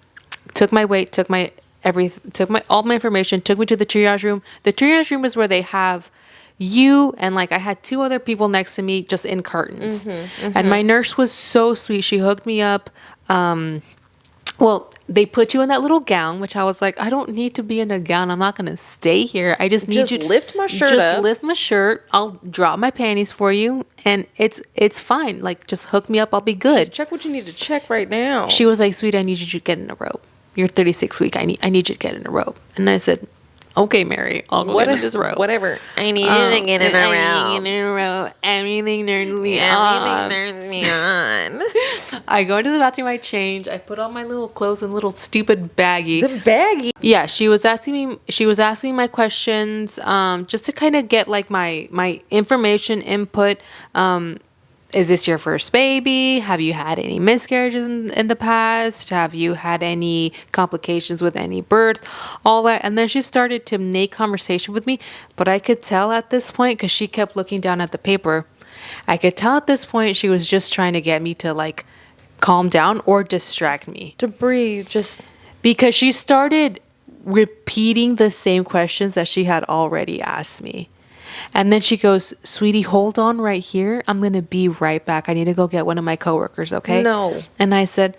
Took my weight, took all my information, took me to the triage room. The triage room is where they have you and like I had 2 other people next to me just in cartons. And my nurse was so sweet. She hooked me up. Well, they put you in that little gown, which I was like, I don't need to be in a gown. I'm not going to stay here. I just need you to lift my shirt Just up. lift my shirt. I'll drop my panties for you. And it's fine. Like, just hook me up. I'll be good. Just check what you need to check right now. She was like, sweet, I need you to get in a robe. You're 36 week. I need you to get in a robe. And I said, okay, Mary, I'll go get in this robe. Whatever. I need you to get in a robe. I need in a robe. Everything turns me on. I go into the bathroom, I change, I put on my little clothes in a little stupid baggie. The baggie. Yeah, she was asking my questions, just to kind of get like my information input. is this your first baby? Have you had any miscarriages in the past? Have you had any complications with any birth? All that. And then she started to make conversation with me. But I could tell at this point, because she kept looking down at the paper, I could tell at this point she was just trying to get me to like calm down or distract me. To breathe, just Because she started repeating the same questions that she had already asked me. And then she goes, sweetie, hold on right here. I'm going to be right back. I need to go get one of my coworkers, okay? No. And I said,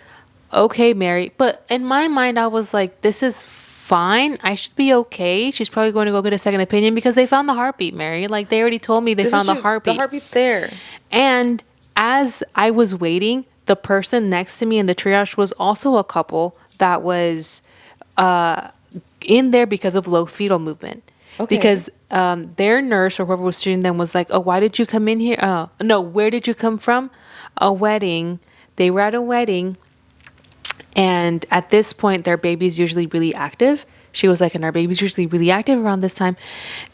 okay, Mary. But in my mind, I was like, this is fine. I should be okay. She's probably going to go get a second opinion because they found the heartbeat, Mary. Like, they already told me they found the heartbeat. The heartbeat's there. And as I was waiting, the person next to me in the triage was also a couple that was in there because of low fetal movement. Okay. Because their nurse or whoever was treating them was like, oh, why did you come in here? No, where did you come from? A wedding. They were at a wedding. And at this point, their baby's usually really active. She was like, and our baby's usually really active around this time.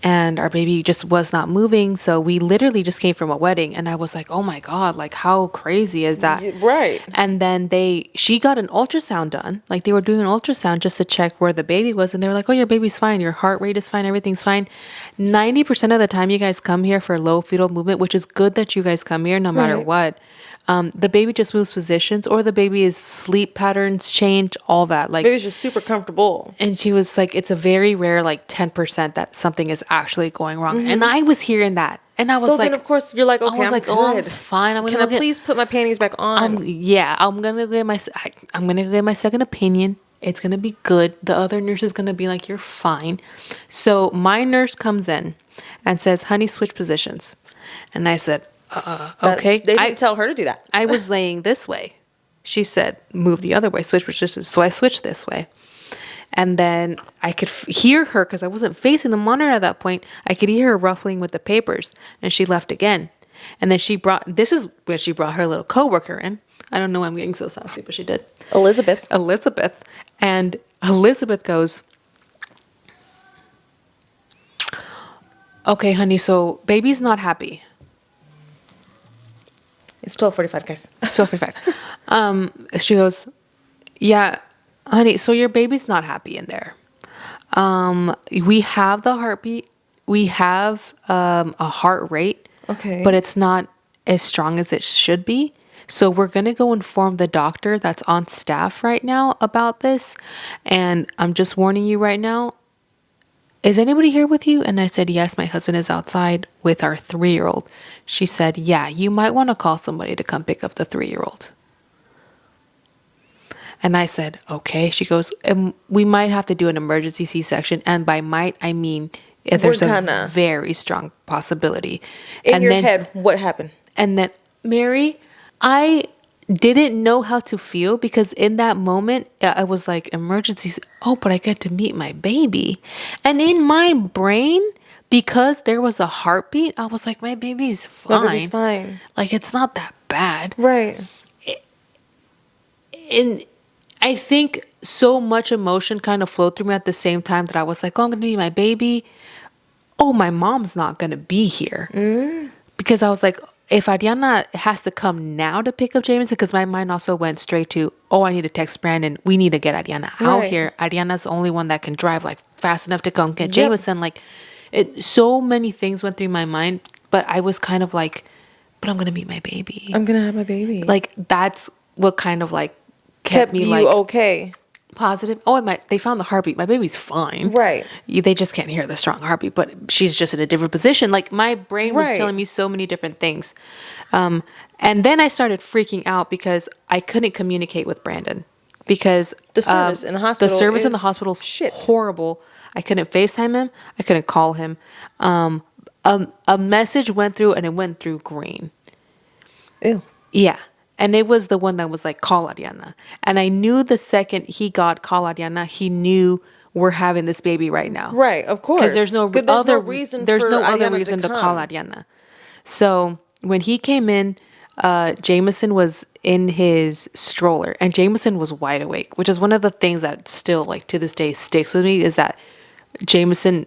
And our baby just was not moving. So we literally just came from a wedding. And I was like, oh my God, like how crazy is that? Right. And then she got an ultrasound done. Like they were doing an ultrasound just to check where the baby was. And they were like, oh, your baby's fine. Your heart rate is fine. Everything's fine. 90% of the time you guys come here for low fetal movement, which is good that you guys come here no matter Right. what. The baby just moves positions or the baby's sleep patterns change, all that. Like Baby's just super comfortable. and she was like, it's a very rare, like 10% that something is actually going wrong. And I was hearing that. And I was So like, then, of course, you're like, okay, I was I'm like, good. oh, I'm fine. I'm Can gonna I please put my panties back on? I'm gonna get my second opinion. It's gonna be good. The other nurse is gonna be like, you're fine. So my nurse comes in and says, honey, switch positions. And I said, okay. They didn't tell her to do that. I was laying this way. She said, move the other way, switch positions. So I switched this way. And then I could hear her, because I wasn't facing the monitor at that point. I could hear her ruffling with the papers. And she left again. And then this is where she brought her little coworker in. I don't know why I'm getting so sassy, but she did. Elizabeth. And Elizabeth goes, okay, honey, so baby's not happy. It's 12:45, guys. 12:45. She goes, yeah, honey, so your baby's not happy in there. We have the heartbeat. We have a heart rate. Okay. But it's not as strong as it should be. So we're going to go inform the doctor that's on staff right now about this. And I'm just warning you right now. Is anybody here with you? And I said, yes, my husband is outside with our 3-year-old. She said, yeah, you might want to call somebody to come pick up the 3-year-old. And I said, okay. She goes, we might have to do an emergency C-section. And by might, I mean, if there's a very strong possibility. In your head, what happened? And then, Mary, I didn't know how to feel because in that moment, I was like, emergencies. Oh, but I get to meet my baby. And in my brain, because there was a heartbeat, I was like, my baby's fine. My baby's fine. Like, it's not that bad. Right. And I think so much emotion kind of flowed through me at the same time that I was like, oh, I'm going to meet my baby. Oh, my mom's not going to be here. Because I was like, if Ariana has to come now to pick up Jameson, because my mind also went straight to, oh, I need to text Brandon. We need to get Ariana out here. Ariana's the only one that can drive like fast enough to come get Jameson. Like, so many things went through my mind, but I was kind of like, but I'm gonna meet my baby. I'm gonna have my baby. Like that's what kind of like kept me like okay. Positive. Oh, they found the heartbeat. My baby's fine. Right. They just can't hear the strong heartbeat, but she's just in a different position. Like my brain was Right. telling me so many different things. And then I started freaking out because I couldn't communicate with Brandon because The service in the hospital. The service in the is hospital is shit. horrible. I couldn't FaceTime him. I couldn't call him. A message went through and it went through green. Ew. Yeah. And it was the one that was like, call Ariana. And I knew the second he got call Ariana, he knew we're having this baby right now. Right, of course. Because there's no other reason to call come. Ariana. So when he came in, Jameson was in his stroller and Jameson was wide awake, which is one of the things that still like to this day sticks with me is that Jameson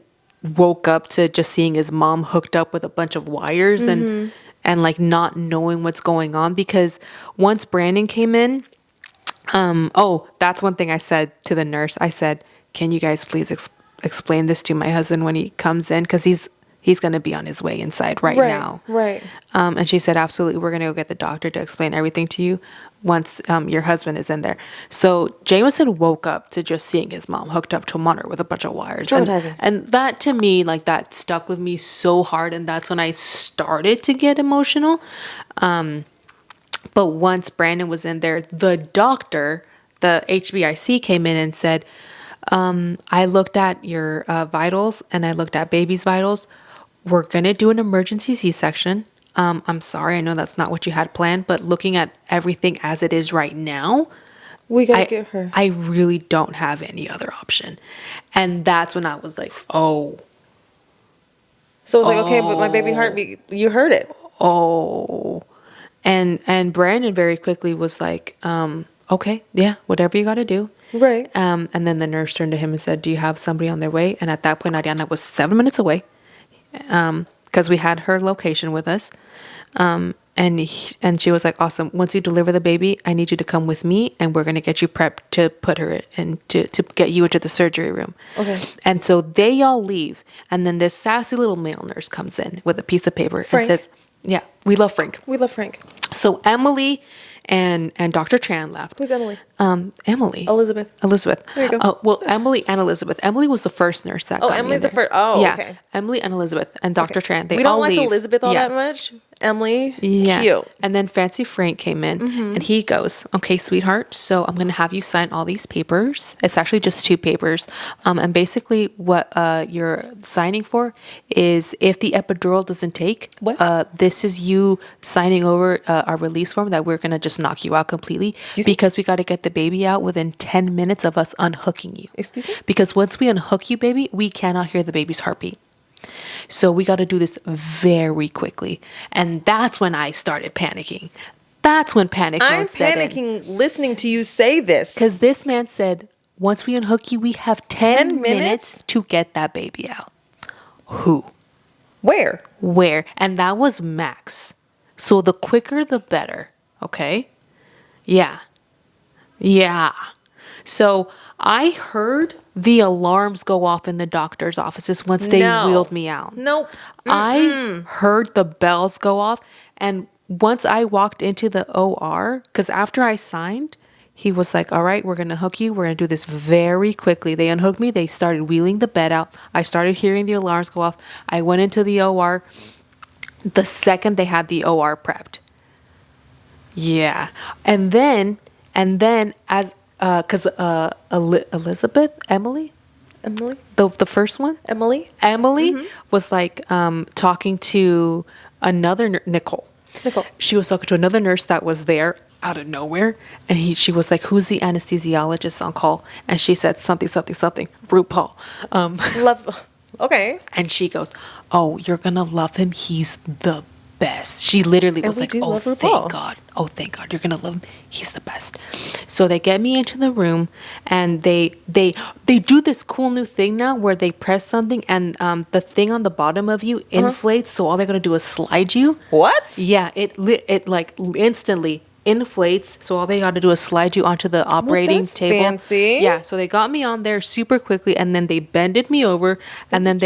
woke up to just seeing his mom hooked up with a bunch of wires and and like not knowing what's going on, because once Brandon came in, oh, that's one thing I said to the nurse. I said, can you guys please explain this to my husband when he comes in, because he's going to be on his way inside right now. Right. And she said, absolutely, we're going to go get the doctor to explain everything to you once your husband is in there. So Jameson woke up to just seeing his mom hooked up to a monitor with a bunch of wires. Traumatizing. And that, to me, like, that stuck with me so hard. And that's when I started to get emotional. But once Brandon was in there, the doctor, the HBIC, came in and said, I looked at your vitals and I looked at baby's vitals. We're going to do an emergency C-section. I'm sorry, I know that's not what you had planned, but looking at everything as it is right now, we got to get her. I really don't have any other option. And that's when I was like, oh. So it's like, okay, but my baby heartbeat, you heard it. Oh. And Brandon very quickly was like, okay, yeah, whatever you got to do. Right. And then the nurse turned to him and said, do you have somebody on their way? And at that point, Ariana was 7 minutes away, because we had her location with us. And she was like, awesome. Once you deliver the baby, I need you to come with me, and we're going to get you prepped to put her in, to get you into the surgery room. Okay. And so they all leave. And then this sassy little male nurse comes in with a piece of paper Frank. and says, yeah, we love Frank. We love Frank. So Emily and Dr. Tran left. Who's Emily? Emily. Elizabeth. There you go. Well, Emily and Elizabeth. Emily was the first nurse that got me Emily's in the there. first. Oh, yeah. okay. Emily and Elizabeth and Dr. Tran. They We don't all like leave. Elizabeth all Yeah. that much. Emily, Yeah. cute. And then Fancy Frank came in and he goes, okay, sweetheart, so I'm going to have you sign all these papers. It's actually just 2 papers. And basically what you're signing for is if the epidural doesn't take, this is you signing over our release form that we're going to just knock you out completely, because we got to get the baby out within 10 minutes of us unhooking you. Excuse me? Because once we unhook you, baby, we cannot hear the baby's heartbeat. So we got to do this very quickly. And that's when I started panicking. That's when panic mode I'm set in. panicking listening to you say this. Because this man said, once we unhook you, we have 10 minutes to get that baby out. Who? Where? Where? And that was max. So the quicker, the better. Okay? Yeah. So I heard the alarms go off in the doctor's offices once they wheeled me out. Nope. I heard the bells go off. And once I walked into the OR, because after I signed, he was like, all right, we're going to hook you. We're going to do this very quickly. They unhooked me. They started wheeling the bed out. I started hearing the alarms go off. I went into the OR the second they had the OR prepped. Yeah. And then as, because Emily, the first one, Emily was like talking to another Nicole. She was talking to another nurse that was there out of nowhere, and she was like, "Who's the anesthesiologist on call?" And she said something, RuPaul. Love. Okay. And she goes, "Oh, you're gonna love him. He's the best." She literally was like, "Oh, thank God. Oh, thank God. You're gonna love him. He's the best." So they get me into the room, and they do this cool new thing now where they press something, and the thing on the bottom of you inflates. So all they're gonna do is slide you. What? Yeah, it like instantly inflates. So all they got to do is slide you onto the operating table. Fancy. Yeah. So they got me on there super quickly, and then they bended me over, and then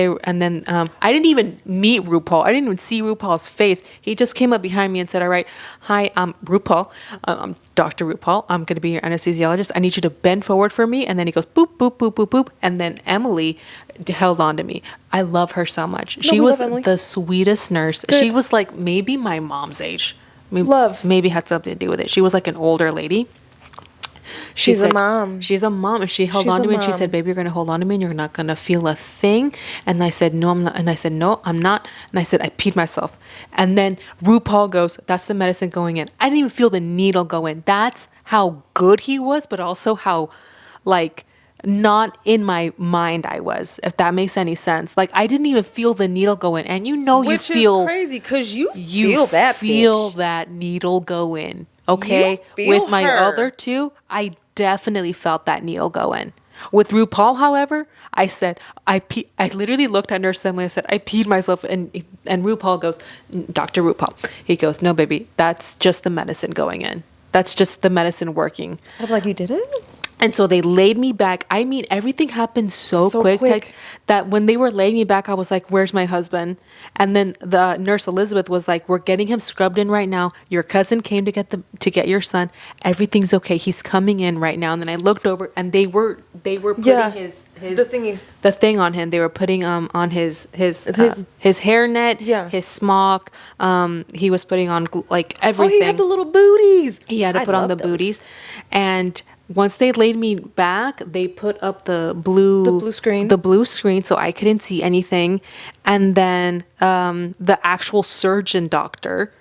I didn't even meet RuPaul. I didn't even see RuPaul's face. He just came up behind me and said, "All right, hi, I'm RuPaul. I'm Dr. RuPaul. I'm going to be your anesthesiologist. I need you to bend forward for me." And then he goes, boop, boop, boop, boop, boop. And then Emily held on to me. I love her so much. She was the sweetest nurse. Good. She was like maybe my mom's age. Maybe had something to do with it. She was like an older lady. She's a mom. She's a mom. And she held on to me and she said, "Baby, you're going to hold on to me and you're not going to feel a thing." And I said, "No, I'm not." And I said, "No, I'm not." And I said, "I peed myself." And then RuPaul goes, "That's the medicine going in." I didn't even feel the needle go in. That's how good he was, but also how like not in my mind I was, if that makes any sense. Like I didn't even feel the needle go in. And Which you feel is crazy because you feel that bitch. that needle go in. Okay. You feel With my her. other 2, I definitely felt that needle go in. With RuPaul, however, I said, I literally looked at Nurse Emily and said, I peed myself. And RuPaul goes, Dr. RuPaul, he goes, no, baby, that's just the medicine going in. That's just the medicine working. I'm like, you did it? And so they laid me back. I mean, everything happened so quick. quick. That when they were laying me back, I was like, where's my husband? And then the nurse Elizabeth was like, we're getting him scrubbed in right now. Your cousin came to get your son. Everything's okay. He's coming in right now. And then I looked over and they were putting his the thing on him. They were putting on his hairnet, his smock. He was putting on like everything. Oh, he had the little booties. He had to put on the booties. And once they laid me back, they put up the blue screen so I couldn't see anything. And then the actual surgeon doctor,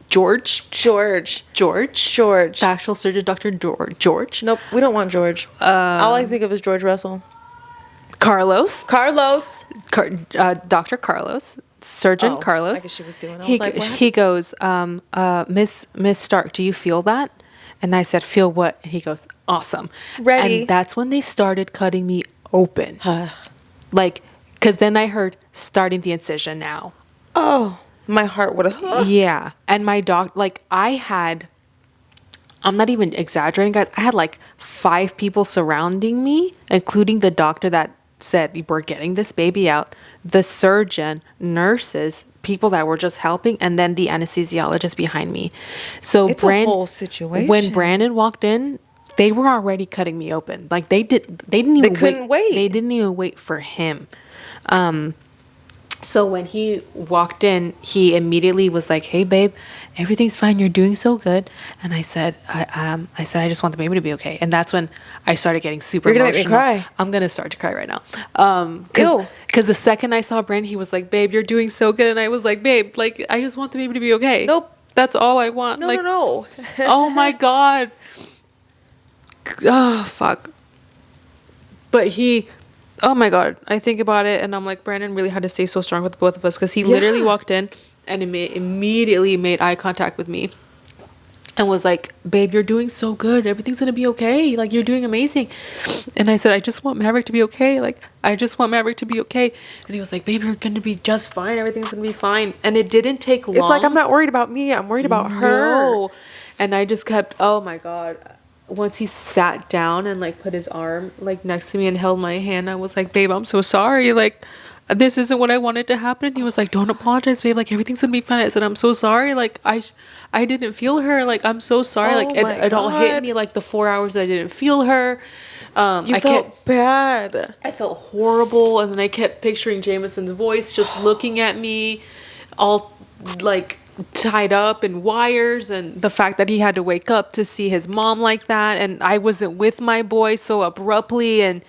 George. The actual surgeon doctor, George. Nope, we don't want George. All I think of is George Russell. Carlos. Dr. Carlos. Surgeon Carlos. I guess she was doing. I was like, what? He goes, Miss Stark, do you feel that? And I said, feel what? He goes, awesome. Ready. And that's when they started cutting me open. Like, because then I heard starting the incision now. Oh, my heart would have. Yeah. And my I'm not even exaggerating, guys. I had like 5 people surrounding me, including the doctor that said, we're getting this baby out, the surgeon, nurses, people that were just helping, and then the anesthesiologist behind me. So it's a whole situation. When Brandon walked in, they were already cutting me open. Like they couldn't wait. They didn't even wait for him. So when he walked in, he immediately was like, "Hey, babe, everything's fine. You're doing so good." And I said, "I I just want the baby to be okay." And that's when I started getting super emotional. You're gonna make me cry. I'm gonna start to cry right now. Because the second I saw Brandon, he was like, "Babe, you're doing so good," and I was like, "Babe, like I just want the baby to be okay." Nope. That's all I want. No. Oh my God. Oh fuck. But oh my God, I think about it and I'm like, Brandon really had to stay so strong with both of us because he literally walked in and immediately made eye contact with me and was like, "Babe, you're doing so good. Everything's gonna be okay. Like, you're doing amazing." And I said, "I just want Maverick to be okay. Like, I just want Maverick to be okay." And he was like, "Babe, you're gonna be just fine. Everything's gonna be fine." And it didn't take long. It's like, I'm not worried about me. I'm worried about her. No. And I just kept, oh my God. Once he sat down and like put his arm like next to me and held my hand, I was like, "Babe, I'm so sorry. Like, this isn't what I wanted to happen." And he was like, "Don't apologize, babe. Like, everything's gonna be fine." I said, "I'm so sorry. Like, I didn't feel her. Like, I'm so sorry." Like, it all hit me like the 4 hours that I didn't feel her. I felt bad. I felt horrible. And then I kept picturing Jameson's voice just looking at me, all like tied up in wires, and the fact that he had to wake up to see his mom like that, and I wasn't with my boy so abruptly, and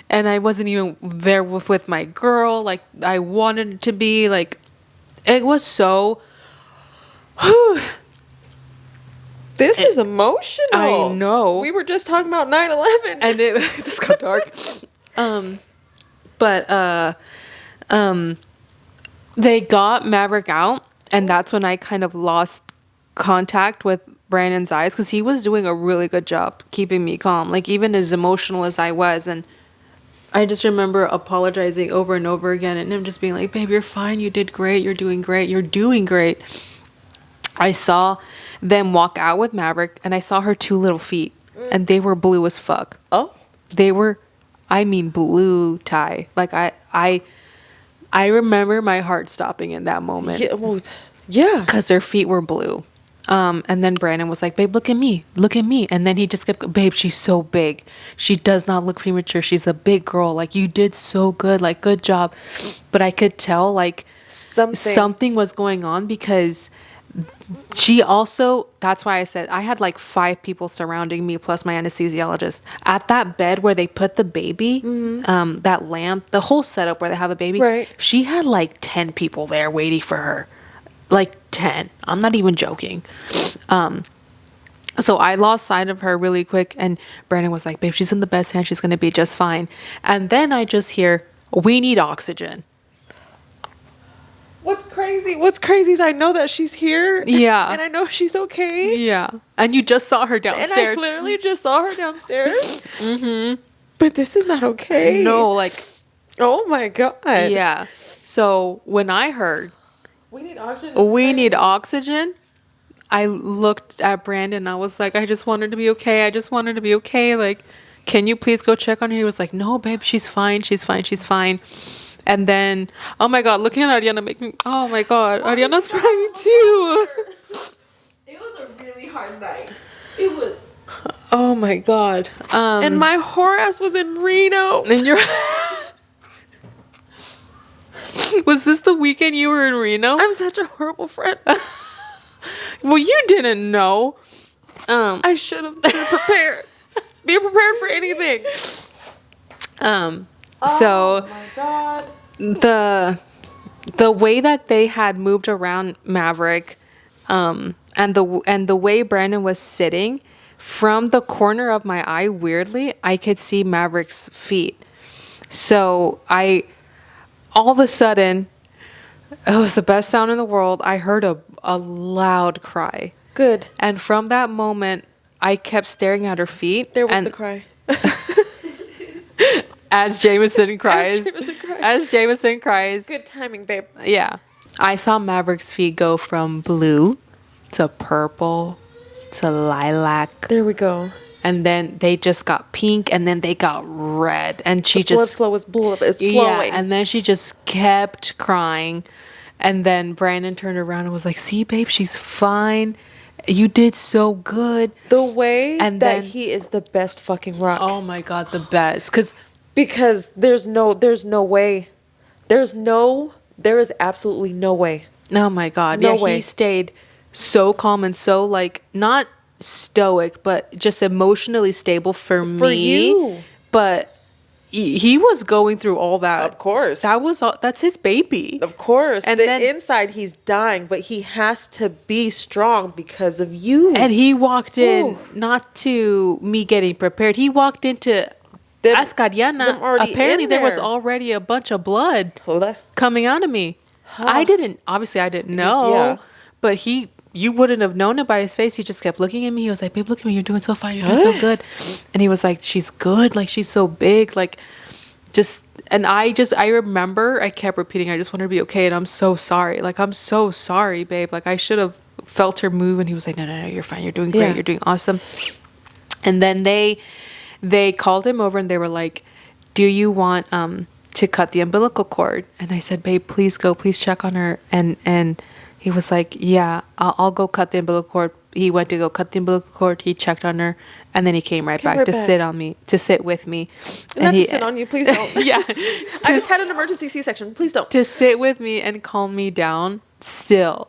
I wasn't even there with my girl like I wanted to be. Like, it was so This is emotional. I know. We were just talking about 9/11 and it this got dark. They got Maverick out. And that's when I kind of lost contact with Brandon's eyes because he was doing a really good job keeping me calm, like even as emotional as I was. And I just remember apologizing over and over again and him just being like, "Babe, you're fine. You did great. You're doing great. You're doing great." I saw them walk out with Maverick and I saw her 2 little feet and they were blue as fuck. Oh, they were, I mean, blue, Ty. Like I remember my heart stopping in that moment. Yeah. Because their feet were blue. And then Brandon was like, "Babe, look at me. Look at me." And then he just kept, "Babe, she's so big. She does not look premature. She's a big girl. Like, you did so good. Like, good job." But I could tell, like, something was going on because she also, that's why I said I had like 5 people surrounding me plus my anesthesiologist at that bed where they put the baby, that lamp, the whole setup where they have a baby. Right. She had like 10 people there waiting for her, like 10. I'm not even joking. So I lost sight of her really quick, and Brandon was like, "Babe, she's in the best hands. She's gonna be just fine." And then I just hear, "We need oxygen." What's crazy is I know that she's here. Yeah. And I know she's okay. Yeah. And you just saw her downstairs. And I literally just saw her downstairs. But this is not okay. No, like, Oh my God. yeah. So when I heard We need oxygen. we need oxygen, I looked at Brandon. I was like, I just want her to be okay. I just want her to be okay. Like, can you please go check on her? He was like, no, babe, she's fine. She's fine. She's fine. And then, oh my God, looking at Ariana make me, oh my God, Ariana's crying too. It was a really hard night. It was. Oh my God. And my whore ass was in Reno. And you're, was this the weekend you were in Reno? I'm such a horrible friend. Well, you didn't know. I should have been prepared. Be prepared for anything. So Oh my God. the way that they had moved around Maverick, and the way Brandon was sitting, from the corner of my eye, weirdly, I could see Maverick's feet. So all of a sudden, it was the best sound in the world. I heard a loud cry. Good. And from that moment, I kept staring at her feet. There was and the cry. as Jameson cries. Jameson cries. As Jameson cries. Good timing, babe. Yeah. I saw Maverick's feet go from blue to purple to lilac. There we go. And then they just got pink, and then they got red. And she Blood just... flow is flowing. Yeah, and then she just kept crying. And then Brandon turned around and was like, see, babe, she's fine. You did so good. The way And that then- he is the best fucking rock. Oh, my God, the best. Because there's no way. There is absolutely no way. Oh, my God. No Yeah, way. he stayed so calm and so, like, not stoic, but just emotionally stable for me. For you. But he was going through all that. Of course. That's his baby. Of course. And And then- inside he's dying, but he has to be strong because of you. And he walked in, Ooh. not to me getting prepared. He walked into Them- Ascariana. them already Apparently, in there was there. already a bunch of blood Hold on. coming out of me. I didn't know, Yeah. but you wouldn't have known it by his face. He just kept looking at me. He was like, babe, look at me. You're doing so fine. You're doing so good. And he was like, she's good. Like, she's so big. Like, I remember I kept repeating, I just want her to be okay. And I'm so sorry. Like, I'm so sorry, babe. Like, I should have felt her move. And he was like, no, you're fine. You're doing great. Yeah. You're doing awesome. And then they called him over and they were like, do you want to cut the umbilical cord? And I said, babe, please go, please check on her. And he was like, yeah, I'll go cut the umbilical cord. He went to go cut the umbilical cord. He checked on her, and then he came right back to sit with me. Not he, to sit on you, please don't. Yeah, I just had an emergency C-section. Please don't. to sit with me and calm me down still.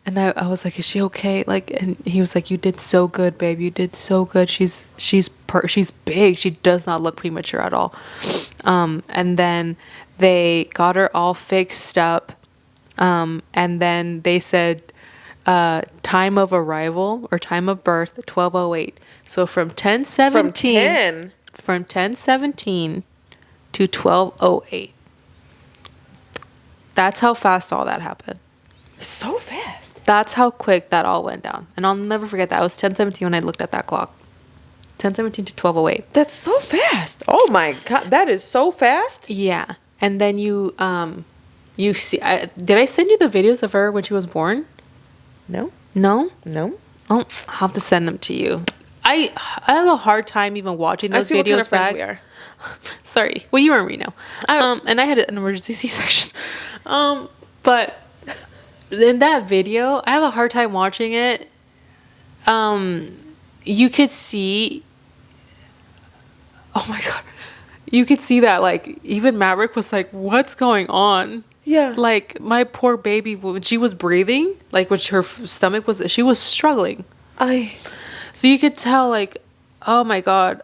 And I was like, is she okay? Like, and he was like, you did so good, babe. You did so good. She's big. She does not look premature at all. And then they got her all fixed up. And then they said, time of arrival or time of birth, 12:08. So from 10:17 From 10. 10:17 to 12:08. That's how fast all that happened. So fast. That's how quick that all went down. And I'll never forget that. It was 10:17 when I looked at that clock. 10:17 to 12:08. That's so fast. Oh my God. That is so fast. Yeah. And then you see, did I send you the videos of her when she was born? No. No? No. I'll have to send them to you. I have a hard time even watching those I see what kind videos of friends back. we are. Sorry. Well, you were in Reno. And I had an emergency C-section. But in that video, I have a hard time watching it. You could see... Oh my God. You could see that, like, even Maverick was like, what's going on? Yeah. Like, my poor baby, when she was breathing, like, when her stomach was... She was struggling. So you could tell, like, oh my God,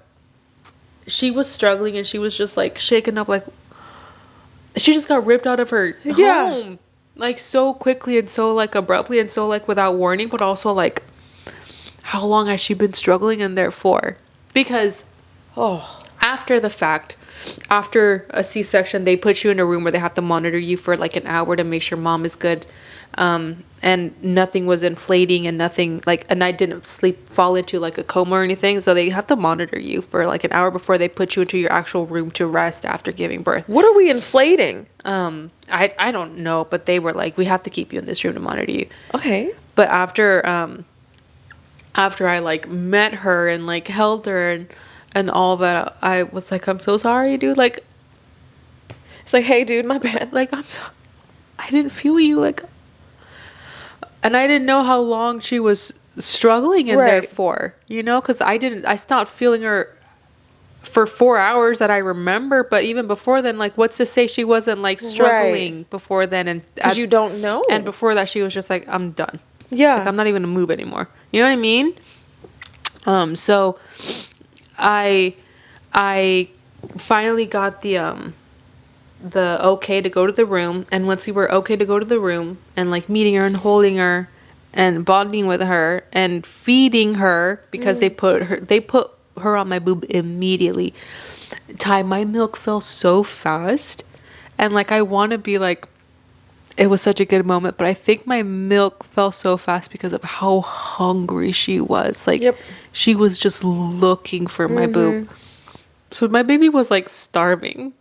she was struggling and she was just like shaken up, like she just got ripped out of her home, like so quickly and so like abruptly and so like without warning, but also like how long has she been struggling in there for? Because after the fact, after a C-section, they put you in a room where they have to monitor you for like an hour to make sure mom is good And nothing was inflating and nothing like, and I didn't fall into like a coma or anything. So they have to monitor you for like an hour before they put you into your actual room to rest after giving birth. What are we inflating? I don't know, but they were like, we have to keep you in this room to monitor you. Okay. But after I like met her and like held her and all that, I was like, I'm so sorry, dude. Like, It's like, hey, dude, my bad. like I didn't feel you, like, and I didn't know how long she was struggling in there Right. for, because I stopped feeling her for 4 hours that I remember, but even before then, like, what's to say she wasn't like struggling before then, and Because you don't know. and before that she was just like, I'm done. Yeah. Like, I'm not even gonna move anymore. You know what I mean? So I finally got the okay to go to the room, and once we were okay to go to the room and like meeting her and holding her and bonding with her and feeding her, because they put her on my boob immediately. My milk fell so fast, and like I want to be like, it was such a good moment, but I think my milk fell so fast because of how hungry she was. Like, Yep. she was just looking for my boob. So my baby was like starving.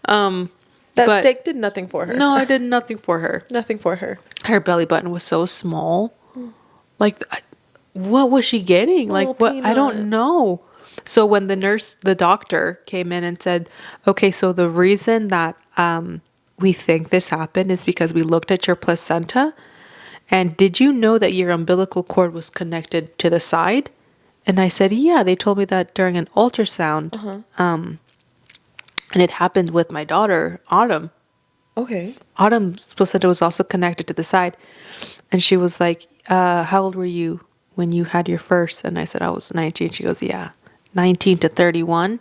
That but- steak did nothing for her. No, I did nothing for her. Nothing for her. Her belly button was so small. Like, what was she getting? Like, Little what? I don't peanut. know. So when the doctor came in and said, okay, so the reason that we think this happened is because we looked at your placenta, and did you know that your umbilical cord was connected to the side? And I said, yeah, they told me that during an ultrasound. And it happened with my daughter, Autumn. Okay. Autumn's placenta was also connected to the side. And she was like, how old were you when you had your first? And I said, I was 19. She goes, yeah, 19 to 31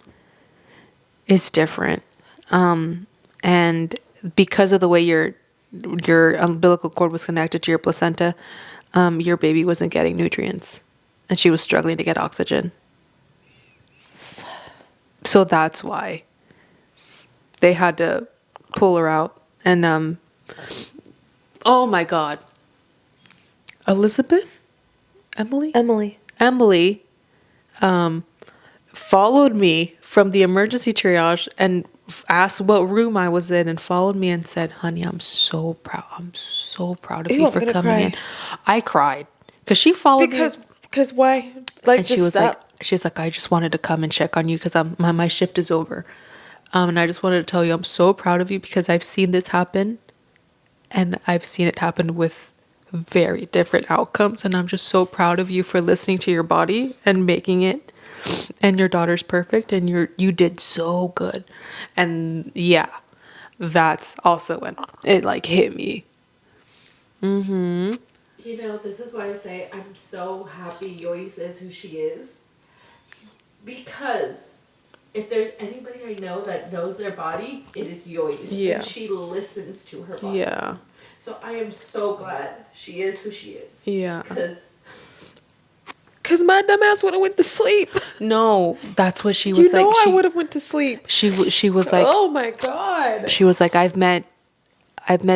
is different. And because of the way your umbilical cord was connected to your placenta, your baby wasn't getting nutrients. And she was struggling to get oxygen. So that's why they had to pull her out. And oh my God, Emily followed me from the emergency triage and asked what room I was in, and followed me and said, honey, I'm so proud of Ew, you I'm for gonna coming cry. in. I cried because she followed me. Because why? Like, And she just was stop. like, I just wanted to come and check on you because my shift is over. And I just wanted to tell you I'm so proud of you because I've seen this happen, and I've seen it happen with very different outcomes. And I'm just so proud of you for listening to your body and making it. And your daughter's perfect, and you did so good. And yeah, that's also when it like hit me. This is why I say I'm so happy Yois is who she is. Because if there's anybody I know that knows their body, it is Yois. Yeah. And she listens to her body. Yeah. So I am so glad she is who she is. Yeah. Because my dumb ass would have went to sleep. No, that's what she was You like. know I would have went to sleep. She was like, Oh my God. she was like, I've met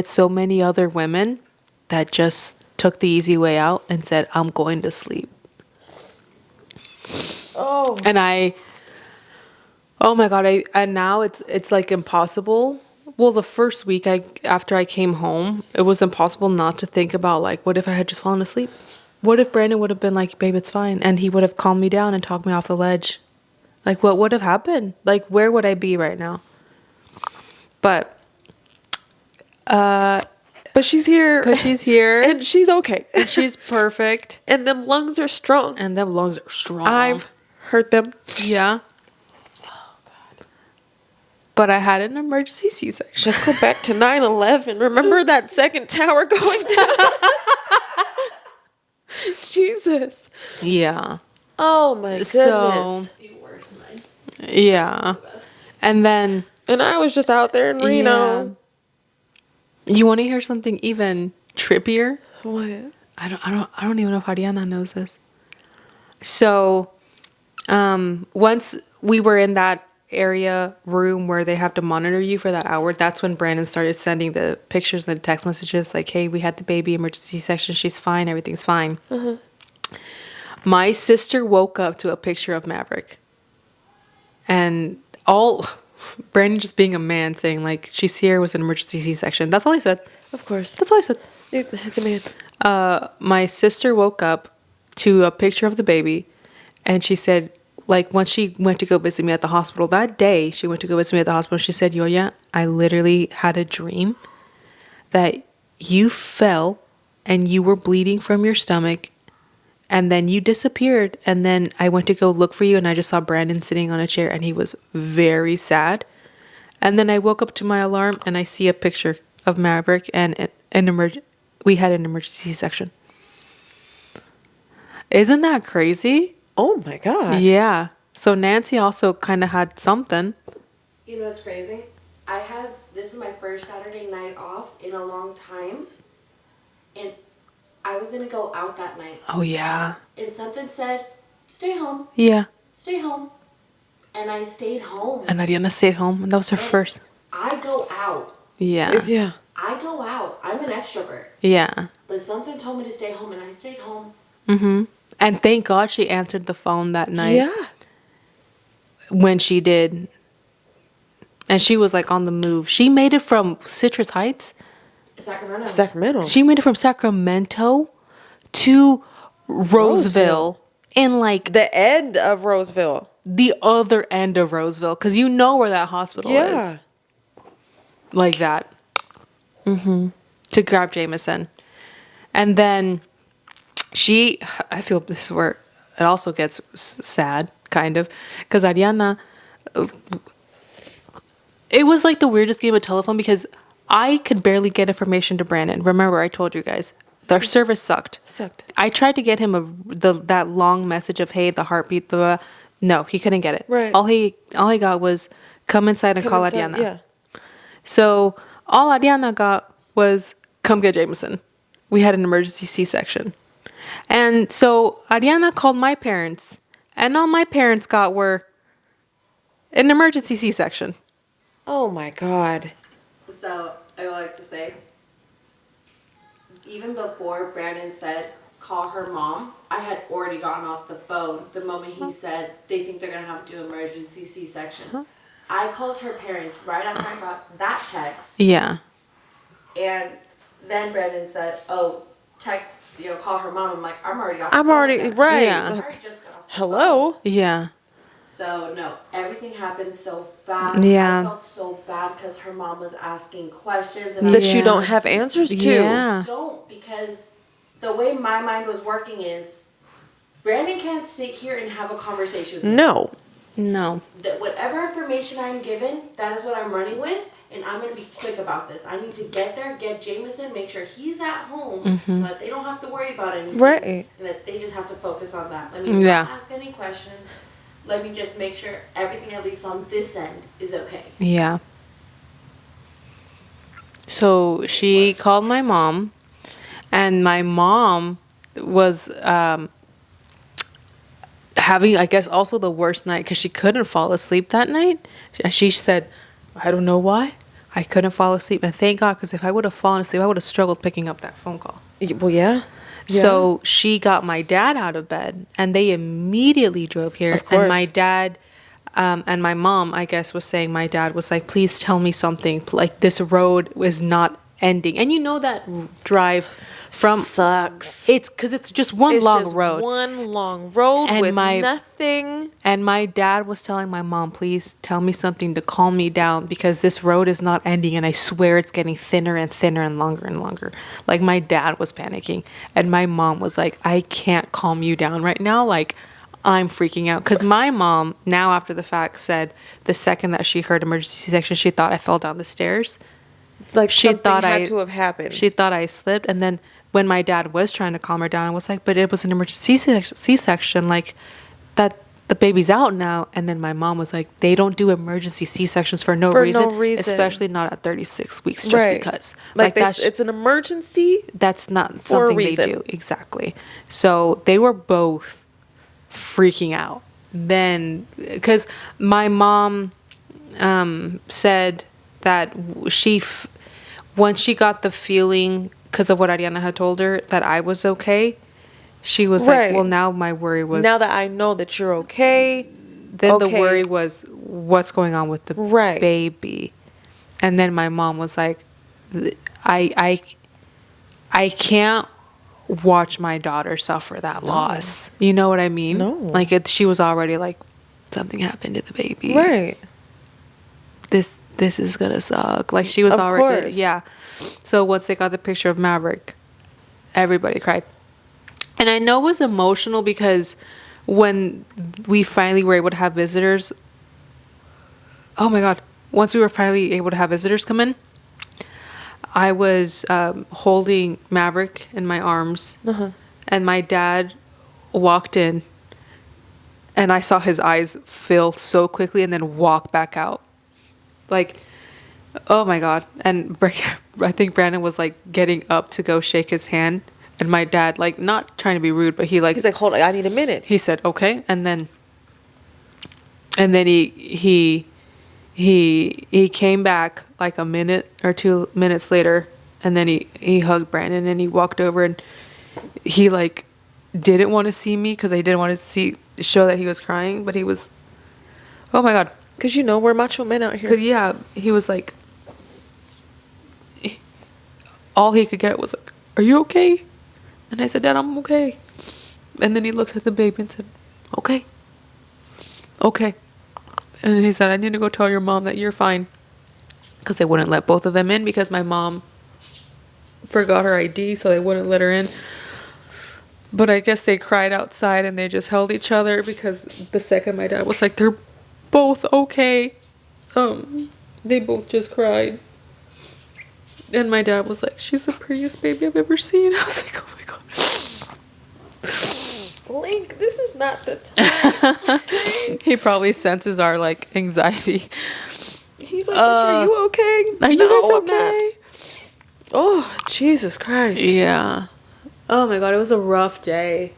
so many other women that just took the easy way out and said, I'm going to sleep. Oh. And oh my God, and now it's like impossible. Well, the first week after I came home, it was impossible not to think about like, what if I had just fallen asleep? What if Brandon would have been like, babe, it's fine, and he would have calmed me down and talked me off the ledge? Like, what would have happened? Like, where would I be right now? But she's here. And she's okay. And she's perfect. And them lungs are strong. And them lungs are strong. I've heard them. Yeah. Oh, God. But I had an emergency C-section. Let's go back to 9/11. Remember that second tower going down? Jesus. Yeah. Oh my goodness. So, The worst night. yeah. And then... And I was just out there in Reno. Yeah. You want to hear something even trippier? What? I don't even know if Ariana knows this. So, once we were in that area room where they have to monitor you for that hour, that's when Brandon started sending the pictures and the text messages like, hey, we had the baby, emergency section, she's fine, everything's fine. My sister woke up to a picture of Maverick. And Brandon just being a man saying like, she's here, was an emergency C-section. That's all he said. Of course. That's all he said. It's a man. My sister woke up to a picture of the baby, and she said, like, once she went to go visit me at the hospital, that day she went to go visit me at the hospital, she said, Yoya, I literally had a dream that you fell and you were bleeding from your stomach, and then you disappeared, and then I went to go look for you, and I just saw Brandon sitting on a chair, and he was very sad. And then I woke up to my alarm, and I see a picture of Maverick, and we had an emergency section. Isn't that crazy? Oh my God. Yeah. So Nancy also kind of had something. You know what's crazy? This is my first Saturday night off in a long time. And I was going to go out that night. Oh, yeah. And something said, stay home. Yeah. Stay home. And I stayed home. And Ariana stayed home, and that was her first. I go out. Yeah. Yeah. I go out. I'm an extrovert. Yeah. But something told me to stay home, and I stayed home. Mm-hmm. And thank God she answered the phone that night. Yeah. When she did. And she was like on the move. She made it from Citrus Heights. Sacramento. She made it from Sacramento to Roseville in like The end of Roseville. the other end of Roseville. Because you know where that hospital is. Like that. Mm-hmm. To grab Jameson. And then I feel this is where it also gets sad, kind of. Because Ariana, it was like the weirdest game of telephone because I could barely get information to Brandon. Remember, I told you guys, their service sucked. I tried to get him that long message of, hey, the heartbeat, no, he couldn't get it. Right. All he got was come inside and call Ariana. Yeah. So all Ariana got was come get Jameson. We had an emergency C-section. And so Ariana called my parents, and all my parents got were an emergency C-section. Oh my God. So I would like to say, even before Brandon said, call her mom, I had already gotten off the phone the moment he said they think they're going to have to do emergency C-section. I called her parents right after I got that text. Yeah. And then Brandon said, oh, text, call her mom. I'm like, I'm already off I'm the phone already, with her. right. Yeah. I already just got off the Hello? Yeah. So, no, everything happened so fast. Yeah. I felt so bad because her mom was asking questions. And That I you don't have answers to. Yeah. don't, because the way my mind was working is Brandon can't sit here and have a conversation with me. No. No. That whatever information I'm given, that is what I'm running with, and I'm going to be quick about this. I need to get there, get Jameson, make sure he's at home so that they don't have to worry about anything. Right. And that they just have to focus on that. Let me not ask any questions. Let me just make sure everything, at least on this end, is okay. Yeah. So she called my mom, and my mom was having, I guess, also the worst night because she couldn't fall asleep that night. She said, I don't know why. I couldn't fall asleep. And thank God, because if I would have fallen asleep, I would have struggled picking up that phone call. Well, yeah. So she got my dad out of bed, and they immediately drove here. Of course. And my dad and my mom, I guess, was saying, my dad was like, please tell me something. Like, this road is not ending. And you know that drive from... Sucks. It's because it's just one long road. One long road And with my- nothing. And my dad was telling my mom, please tell me something to calm me down because this road is not ending and I swear it's getting thinner and thinner and longer. Like, my dad was panicking. And my mom was like, I can't calm you down right now. Like, I'm freaking out. Because my mom, now after the fact, said the second that she heard emergency C-section, she thought I fell down the stairs. Like, She something thought had I- to have happened. She thought I slipped. And then when my dad was trying to calm her down, I was like, but it was an emergency C-section. Like, that the baby's out now. And then my mom was like, they don't do emergency C-sections for no reason. Especially not at 36 weeks just because. Like that's it's an emergency. That's not for a something they reason. do. Exactly. So they were both freaking out. Then, because my mom said that once she got the feeling, because of what Ariana had told her, that I was okay, she was like, Right. well, now my worry was... Now that I know that you're okay, Then the okay. worry was what's going on with the Right. baby. And then my mom was like, I can't watch my daughter suffer that loss. You know what I mean? No. Like she was already like, something happened to the baby. Right. This is gonna suck. Like she was Of already... course. Yeah. So once they got the picture of Maverick, everybody cried. And I know it was emotional because when we finally were able to have visitors... Oh my God. Once we were finally able to have visitors come in, I was holding Maverick in my arms, and my dad walked in, and I saw his eyes fill so quickly and then walk back out. Like, oh my God. And I think Brandon was like getting up to go shake his hand, and my dad, like, not trying to be rude, but he's like, hold on, I need a minute. he said, okay. And then he came back like a minute or 2 minutes later, and then he hugged Brandon, and he walked over, and he like didn't want to see me because I didn't want to show that he was crying, but he was, oh my God. Because we're macho men out here. Yeah, he was like, all he could get was like, are you okay? And I said, Dad, I'm okay. And then he looked at the baby and said, okay. And he said, I need to go tell your mom that you're fine. Because they wouldn't let both of them in because my mom forgot her ID, so they wouldn't let her in. But I guess they cried outside and they just held each other because the second my dad was like, they're both okay. They both just cried. And my dad was like, she's the prettiest baby I've ever seen. I was like, oh my God. Link, this is not the time. Okay? He probably senses our like anxiety. He's like, are you okay? Are you guys okay? Oh, Jesus Christ. Yeah. Oh my God, it was a rough day.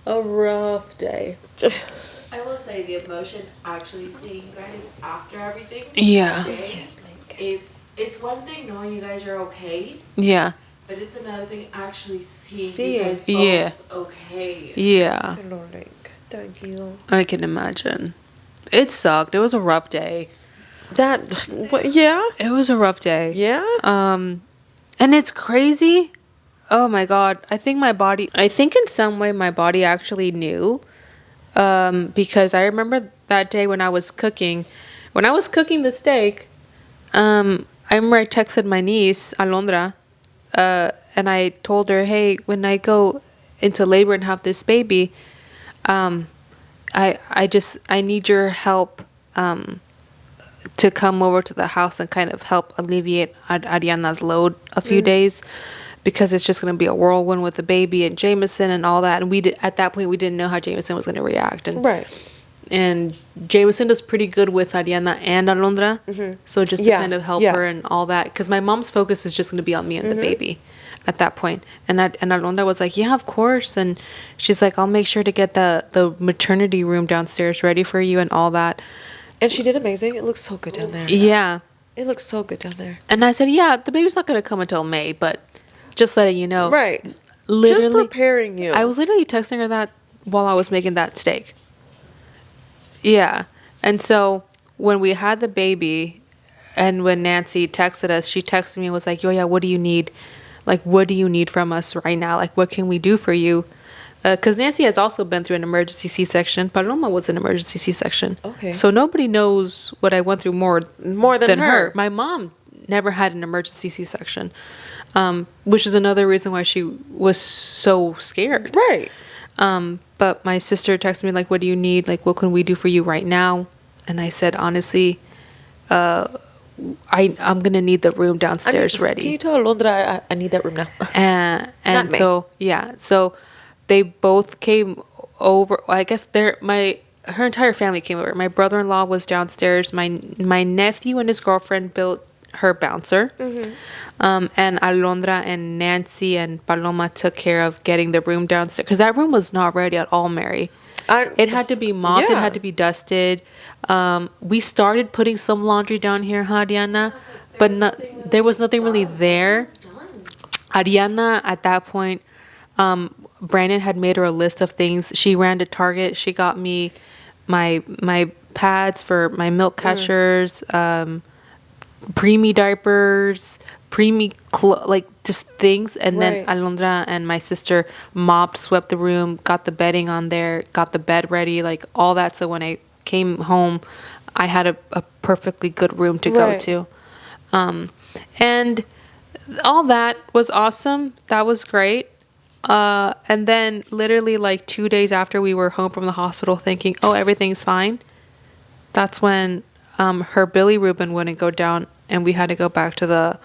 A rough day. I will say the emotion actually seeing you guys after everything. Yeah. It's one thing knowing you guys are okay, Yeah. but it's another thing actually seeing Seeing. you guys both Yeah. okay. Yeah. Thank you. I can imagine. It sucked. It was a rough day. Yeah? It was a rough day. Yeah? And it's crazy. Oh my God. I think in some way my body actually knew. Because I remember that day when I was cooking the steak, I remember I texted my niece, Alondra, and I told her, hey, when I go into labor and have this baby, I need your help, to come over to the house and kind of help alleviate Ariana's load a few days, because it's just going to be a whirlwind with the baby and Jameson and all that. And at that point we didn't know how Jameson was going to react. And Jameson does pretty good with Ariana and Alondra. So just to kind of help her and all that, because my mom's focus is just going to be on me and the baby at that point. And Alondra was like, yeah, of course. And she's like, I'll make sure to get the maternity room downstairs ready for you and all that. And she did amazing. It looks so good down there. Yeah. It looks so good down there. And I said, yeah, the baby's not going to come until May, but just letting you know. Right. Literally, just preparing you. I was literally texting her that while I was making that steak. Yeah. And so when we had the baby and when Nancy texted us, she texted me and was like, yo, yeah, what do you need? Like, what do you need from us right now? Like, what can we do for you? Because Nancy has also been through an emergency C-section. Paloma was an emergency C-section. Okay. So nobody knows what I went through more than her. My mom never had an emergency C-section, which is another reason why she was so scared. Right. But my sister texted me, like, what do you need? Like, what can we do for you right now? And I said, honestly, I'm going to need the room downstairs ready. Can you tell Alondra I need that room now? And so, yeah. So they both came over. I guess her entire family came over. My brother-in-law was downstairs. My nephew and his girlfriend built her bouncer. And Alondra and Nancy and Paloma took care of getting the room downstairs, because that room was not ready at all, Mary. It had to be mopped. It Yeah. had to be dusted. We started putting some laundry down here, huh, Diana? But there was nothing really there. Ariana, at that point, Brandon had made her a list of things. She ran to Target. She got me my pads for my milk catchers, preemie diapers, like just things. And then Right. Alondra and my sister mopped, swept the room, got the bedding on there, got the bed ready, like all that. So when I came home, I had a perfectly good room to go Right. to. And all that was awesome. That was great. And then literally like 2 days after we were home from the hospital thinking, oh, everything's fine. That's when her bilirubin wouldn't go down and we had to go back to the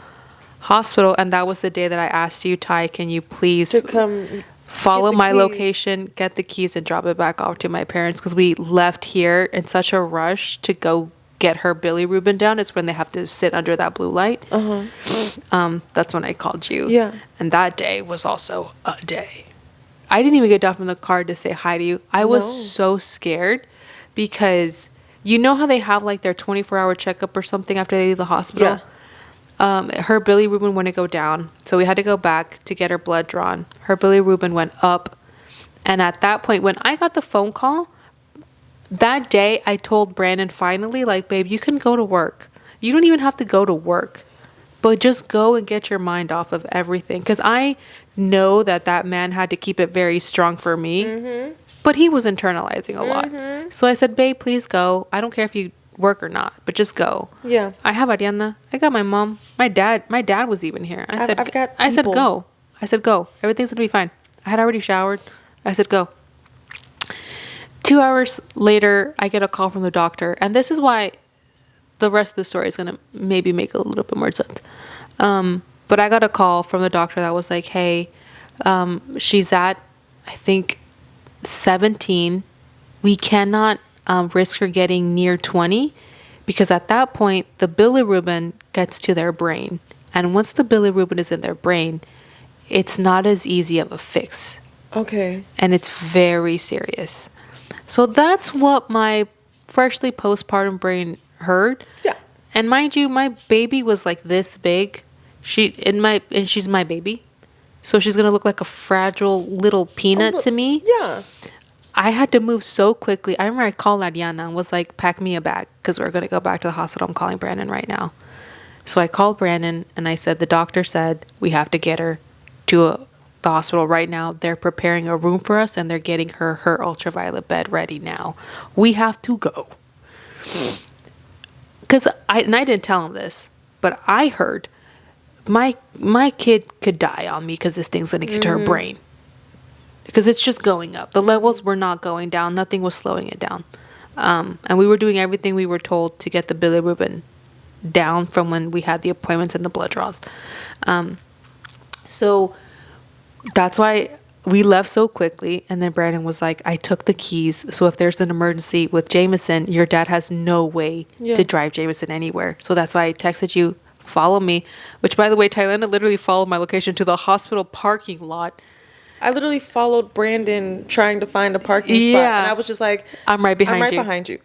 hospital. And that was the day that I asked you, Ty, can you please To come follow get the my keys. location, get the keys and drop it back off to my parents? Because we left here in such a rush to go get her bilirubin down. It's when they have to sit under that blue light. That's when I called you. Yeah. And that day was also a day. I didn't even get down from the car to say hi to you. I was No. so scared because you know how they have like their 24-hour checkup or something after they leave the hospital? Her bilirubin wouldn't go down. So we had to go back to get her blood drawn. Her bilirubin went up. And at that point, when I got the phone call, that day I told Brandon finally, like, babe, you can go to work. You don't even have to go to work, but just go and get your mind off of everything. Because I know that man had to keep it very strong for me, but he was internalizing a lot. So I said, babe, please go. I don't care if you work or not, but just go. Yeah. I have Ariana. I got my mom. My dad was even here. I've got I said, people. go. I said, go. Everything's gonna be fine. I had already showered. I said, go. 2 hours later, I get a call from the doctor. And this is why the rest of the story is going to maybe make a little bit more sense. But I got a call from the doctor that was like, hey, she's at, I think, 17. We cannot risk her getting near 20 because at that point, the bilirubin gets to their brain. And once the bilirubin is in their brain, it's not as easy of a fix. Okay. And it's very serious. So that's what my freshly postpartum brain heard. Yeah. And mind you, my baby was like this big. And she's my baby. So she's gonna look like a fragile little peanut to me. Yeah. I had to move so quickly. I remember I called Ariana and was like, pack me a bag because we're gonna go back to the hospital. I'm calling Brandon right now. So I called Brandon and I said, the doctor said we have to get her to the hospital right now. They're preparing a room for us and they're getting her ultraviolet bed ready now. We have to go. Because I didn't tell him this, but I heard my kid could die on me because this thing's going to get to her brain. Because it's just going up. The levels were not going down. Nothing was slowing it down. And we were doing everything we were told to get the bilirubin down from when we had the appointments and the blood draws. So that's why we left so quickly. And then Brandon was like, I took the keys. So if there's an emergency with Jameson, your dad has no way to drive Jameson anywhere. So that's why I texted you, follow me. Which, by the way, Thailand literally followed my location to the hospital parking lot. I literally followed Brandon trying to find a parking spot. Yeah. And I was just like, I'm right behind you. behind you.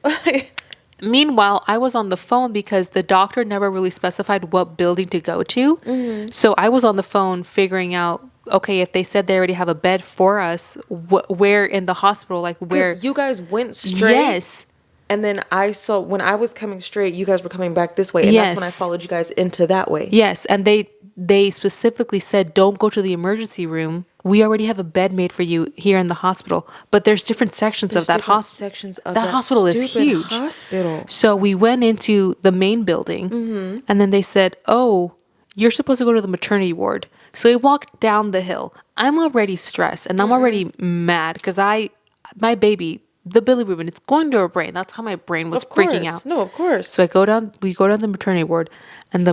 Meanwhile, I was on the phone because the doctor never really specified what building to go to. So I was on the phone figuring out, okay, if they said they already have a bed for us, where in the hospital, like where? Because you guys went straight. Yes. And then I saw, when I was coming straight, you guys were coming back this way. And that's when I Yes. followed you guys into that way. Yes, and they specifically said don't go to the emergency room. We already have a bed made for you here in the hospital. But there's different sections of that hospital. Sections of That hospital is stupid huge. hospital. So we went into the main building, and then they said, "Oh, you're supposed to go to the maternity ward." So we walked down the hill. I'm already stressed, and I'm already mad because my baby, the bilirubin, it's going to her brain. That's how my brain was freaking out. No, of course. So we go down the maternity ward, and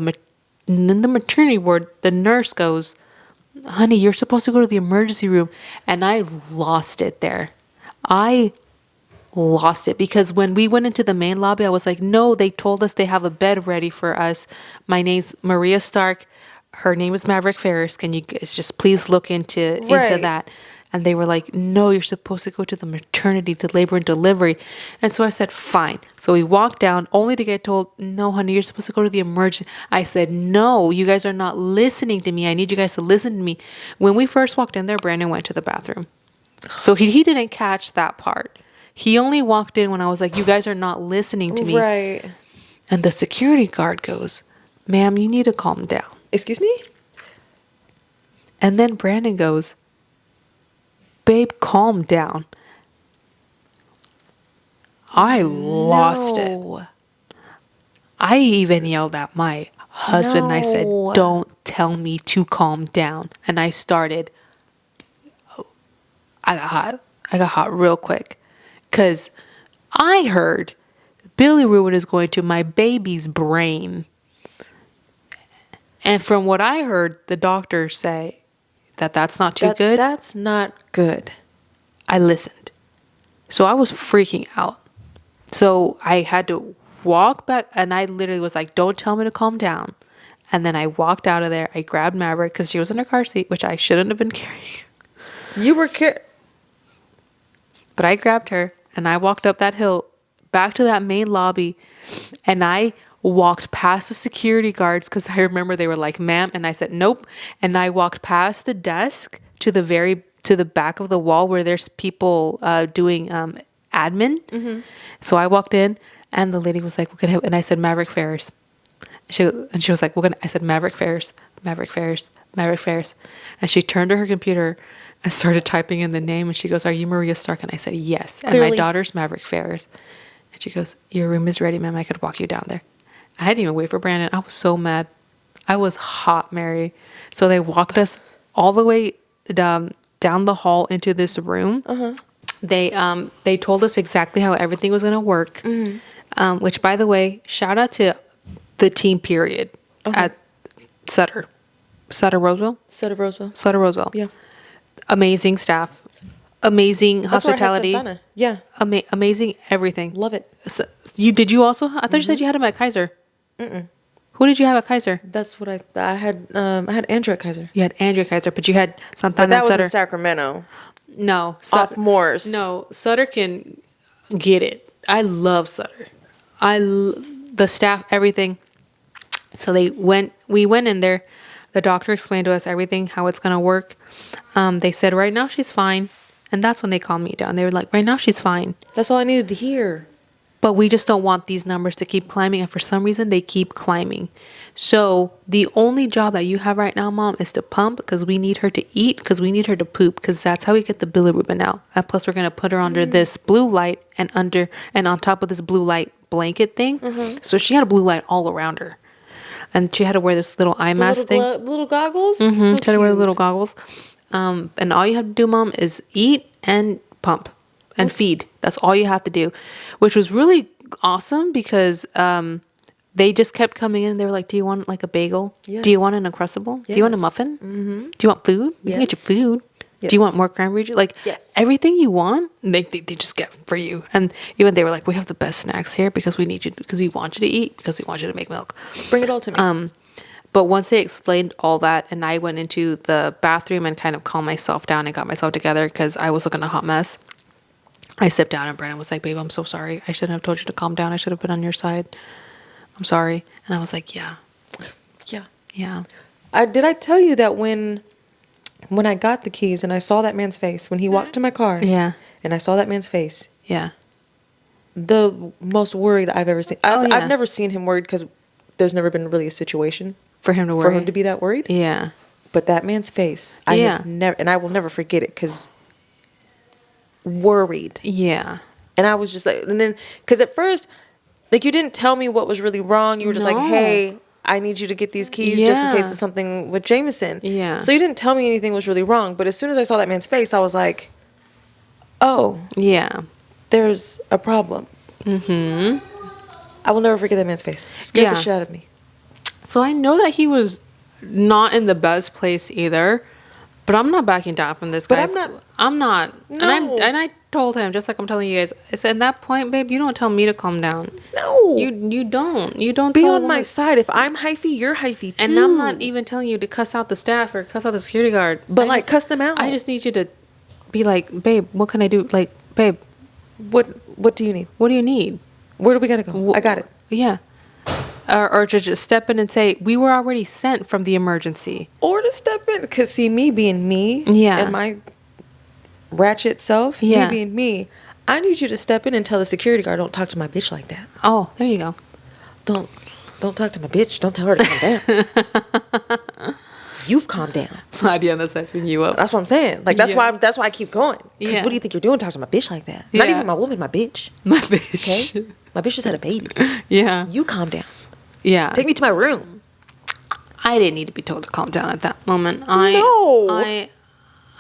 in the maternity ward, the nurse goes, honey, you're supposed to go to the emergency room. And I lost it there. I lost it because when we went into the main lobby, I was like, no, they told us they have a bed ready for us. My name's Maria Stark. Her name is Maverick Ferris. Can you guys just please look into Right. that? And they were like, no, you're supposed to go to the maternity, the labor and delivery. And so I said, fine. So we walked down only to get told, no, honey, you're supposed to go to the emergency. I said, no, you guys are not listening to me. I need you guys to listen to me. When we first walked in there, Brandon went to the bathroom. So he didn't catch that part. He only walked in when I was like, you guys are not listening to me. Right. And the security guard goes, ma'am, you need to calm down. Excuse me? And then Brandon goes, babe, calm down. I lost it. I even yelled at my husband and I said, No. don't tell me to calm down. And I started, I got hot. I got hot real quick. Because I heard bilirubin is going to my baby's brain. And from what I heard, the doctors say that that's not too good. That's not good. I listened. So I was freaking out. So I had to walk back and I literally was like, don't tell me to calm down. And then I walked out of there. I grabbed Maverick because she was in her car seat, which I shouldn't have been carrying. You were But I grabbed her and I walked up that hill back to that main lobby and I walked past the security guards because I remember they were like, ma'am. And I said, nope. And I walked past the desk to the back of the wall where there's people doing admin. Mm-hmm. So I walked in and the lady was like, we're going to, and I said, Maverick Ferris. And she was like, I said, Maverick Ferris, Maverick Ferris, Maverick Ferris. And she turned to her computer and started typing in the name. And she goes, are you Maria Stark? And I said, yes. Clearly. And my daughter's Maverick Ferris. And she goes, your room is ready, ma'am. I could walk you down there. I didn't even wait for Brandon. I was so mad. I was hot, Mary. So they walked us all the way down the hall into this room. Uh-huh. They told us exactly how everything was going to work. Mm-hmm. Which, by the way, shout out to the team period at Sutter Roseville. Yeah. Amazing staff. Amazing hospitality. That's where I had Santana. Yeah. Amazing everything. Love it. So, did you also? I thought you said you had him at Kaiser. Mm-mm. Who did you have at Kaiser? That's what I had. I had Andrew at Kaiser. You had Andrew at Kaiser, but you had Santana But that at was Sutter. in Sacramento. No. Off Morse. No. Sutter can get it. I love Sutter. The staff, everything. So we went in there. The doctor explained to us everything, how it's going to work. They said, right now she's fine. And that's when they calmed me down. They were like, right now she's fine. That's all I needed to hear. But we just don't want these numbers to keep climbing. And for some reason, they keep climbing. So the only job that you have right now, Mom, is to pump because we need her to eat, because we need her to poop, because that's how we get the bilirubin out. And plus, we're going to put her under this blue light and on top of this blue light blanket thing. Mm-hmm. So she had a blue light all around her. And she had to wear this little eye mask thing. Little goggles? Mm-hmm. She had to wear little goggles. And all you have to do, Mom, is eat and pump and feed. That's all you have to do, which was really awesome because they just kept coming in. They were like, do you want like a bagel? Yes. Do you want an Uncrustable? Yes. Do you want a muffin? Mm-hmm. Do you want food? We can get you food. Yes. Do you want more cranberry juice? Like everything you want, they just get for you. And even they were like, we have the best snacks here because we need you, because we want you to eat, because we want you to make milk. Bring it all to me. But once they explained all that and I went into the bathroom and kind of calmed myself down and got myself together because I was looking a hot mess, I stepped down and Brandon was like, babe, I'm so sorry. I shouldn't have told you to calm down. I should have been on your side. I'm sorry. And I was like, yeah. Did I tell you that when I got the keys and I saw that man's face, when he walked to my car and I saw that man's face, the most worried I've ever seen. I've never seen him worried because there's never been really a situation for him to worry. For him to be that worried. Yeah. But that man's face, I have never, and I will never forget it because worried. Yeah. And I was just like, and then, because at first, like, you didn't tell me what was really wrong. You were just like, hey, I need you to get these keys just in case of something with Jameson. Yeah. So you didn't tell me anything was really wrong. But as soon as I saw that man's face, I was like, oh. Yeah. There's a problem. Mm-hmm. I will never forget that man's face. It scared the shit out of me. So I know that he was not in the best place either, but I'm not backing down from this, guys. I'm not. No. And I told him, just like I'm telling you guys, I said, at that point, babe, you don't tell me to calm down. No. You don't. You don't be tell on my side. If I'm hyphy, you're hyphy too. And I'm not even telling you to cuss out the staff or cuss out the security guard. But cuss them out. I just need you to be like, babe, what can I do? Like, babe, What do you need? what do you need? Where do we gotta go? I got it. Yeah. Or to just step in and say, we were already sent from the emergency. Or to step in, cause see me being me, Yeah. and my ratchet self, Yeah. me being me. I need you to step in and tell the security guard, don't talk to my bitch like that. Oh, there you go. Don't talk to my bitch. Don't tell her to calm down. You've calmed down. Adriana's hyping you up. That's what I'm saying. Like that's Yeah. why I keep going. Because Yeah. what do you think you're doing? Talking to my bitch like that? Not Yeah. even my woman, my bitch. My bitch. Okay, my bitch just had a baby. Yeah. You calm down. Yeah. Take me to my room. I didn't need to be told to calm down at that moment. No.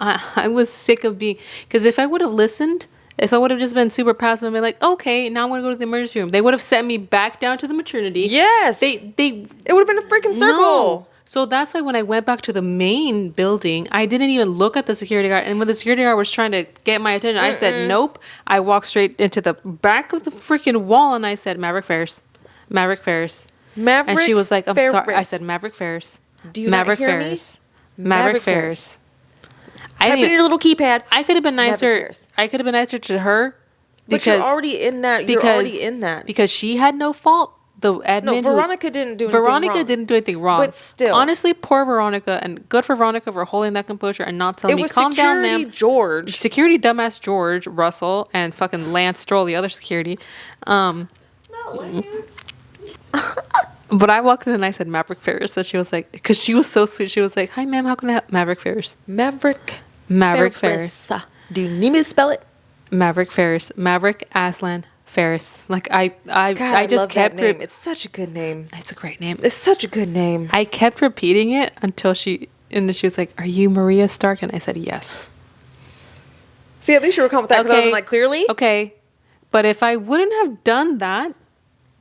I was sick of being, because if I would have listened, if I would have just been super passive and been like, okay, now I'm gonna go to the emergency room, they would have sent me back down to the maternity. Yes. They It would have been a freaking circle. No. So that's why when I went back to the main building, I didn't even look at the security guard. And when the security guard was trying to get my attention, I said, nope. I walked straight into the back of the freaking wall and I said, Maverick Ferris. Maverick Ferris. Maverick. And she was like, I'm sorry. I Ferris. said, Maverick Ferris. Do you not Maverick hear me? Ferris. Maverick Ferris. I Type in didn't. your little keypad. I could have been Maverick nicer. Ferris. I could have been nicer to her But you're already in that. You're already in that. because she had no fault. The admin. No, who- Veronica didn't do anything Veronica wrong. didn't do anything wrong. But still. honestly, poor Veronica, and good for Veronica for holding that composure and not telling It me, was calm down, security ma'am. George. Security dumbass George Russell and fucking Lance Stroll, the other security. Not Lance. But I walked in and I said Maverick Ferris. So she was like, because she was so sweet. She was like, hi, ma'am, how can I help? Maverick Ferris. Maverick. Maverick Ferris. Do you need me to spell it? Maverick Ferris. Maverick Aslan Ferris. Like I God, just love kept that name. It's such a good name. It's a great name. It's such a good name. I kept repeating it until and then she was like, are you Maria Stark? And I said, yes. See, at least you were calm with that because I was like, clearly. Okay. But if I wouldn't have done that,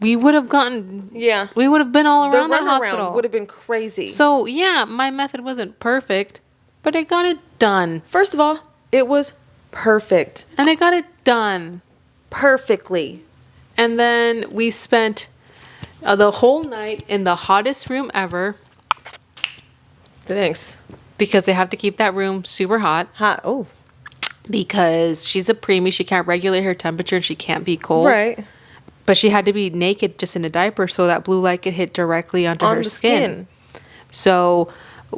we would have gotten, Yeah. we would have been all The around that runaround hospital. would have been crazy. So yeah, my method wasn't perfect, but I got it done. First of all, it was perfect. And I got it done. Perfectly. And then we spent the whole night in the hottest room ever Thanks. because they have to keep that room super hot Hot. Oh. because she's a preemie. She can't regulate her temperature and she can't be cold. Right. But she had to be naked just in a diaper so that blue light could hit directly onto On her the skin. So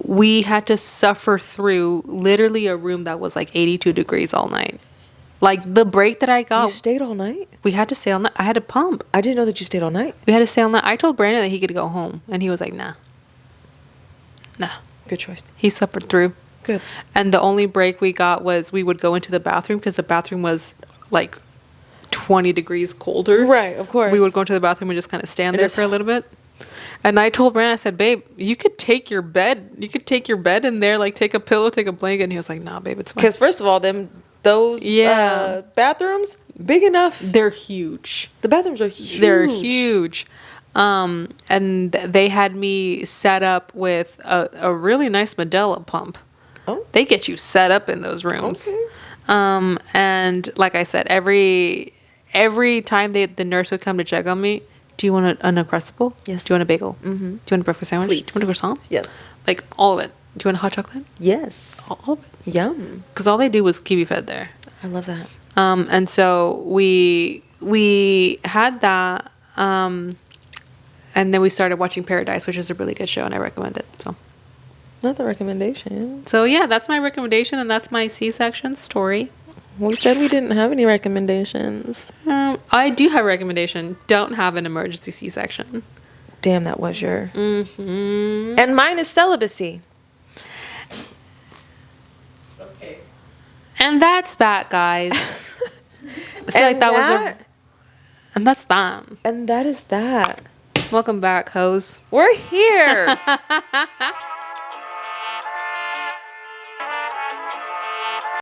we had to suffer through literally a room that was like 82 degrees all night. Like the break that I You got, stayed all night? we had to stay all night. I had to pump. I didn't know that you stayed all night. We had to stay all night. I told Brandon that he could go home. And he was like, nah. Nah. Good choice. He suffered through. Good. And the only break we got was we would go into the bathroom because the bathroom was like 20 degrees colder. Right, of course. We would go into the bathroom and just kind of stand And there just- for a little bit. And I told Brandon, I said, babe, you could take your bed. You could take your bed in there, like take a pillow, take a blanket. And he was like, nah, babe, it's fine. Because first of all, those Yeah. bathrooms, big enough. They're huge. The bathrooms are huge. They're huge. And they had me set up with a really nice Medela pump. Oh. They get you set up in those rooms. Okay. And like I said, every time the nurse would come to check on me, do you want an Uncrustable? Yes. Do you want a bagel? Mm-hmm. Do you want a breakfast sandwich? Please. Do you want a croissant? Yes. Like all of it. Do you want a hot chocolate? Yes. All of it. Yum. Because all they do was keep you fed there. I love that. And so we had that, and then we started watching Paradise, which is a really good show, and I recommend it. Another recommendation. So yeah, that's my recommendation, and that's my C-section story. We said we didn't have any recommendations. I do have a recommendation. Don't have an emergency C-section. Damn, that was your. Mm-hmm. And mine is celibacy. Okay. And that's that, guys. I feel like that was and that's that. And that is that. Welcome back, hoes. We're here.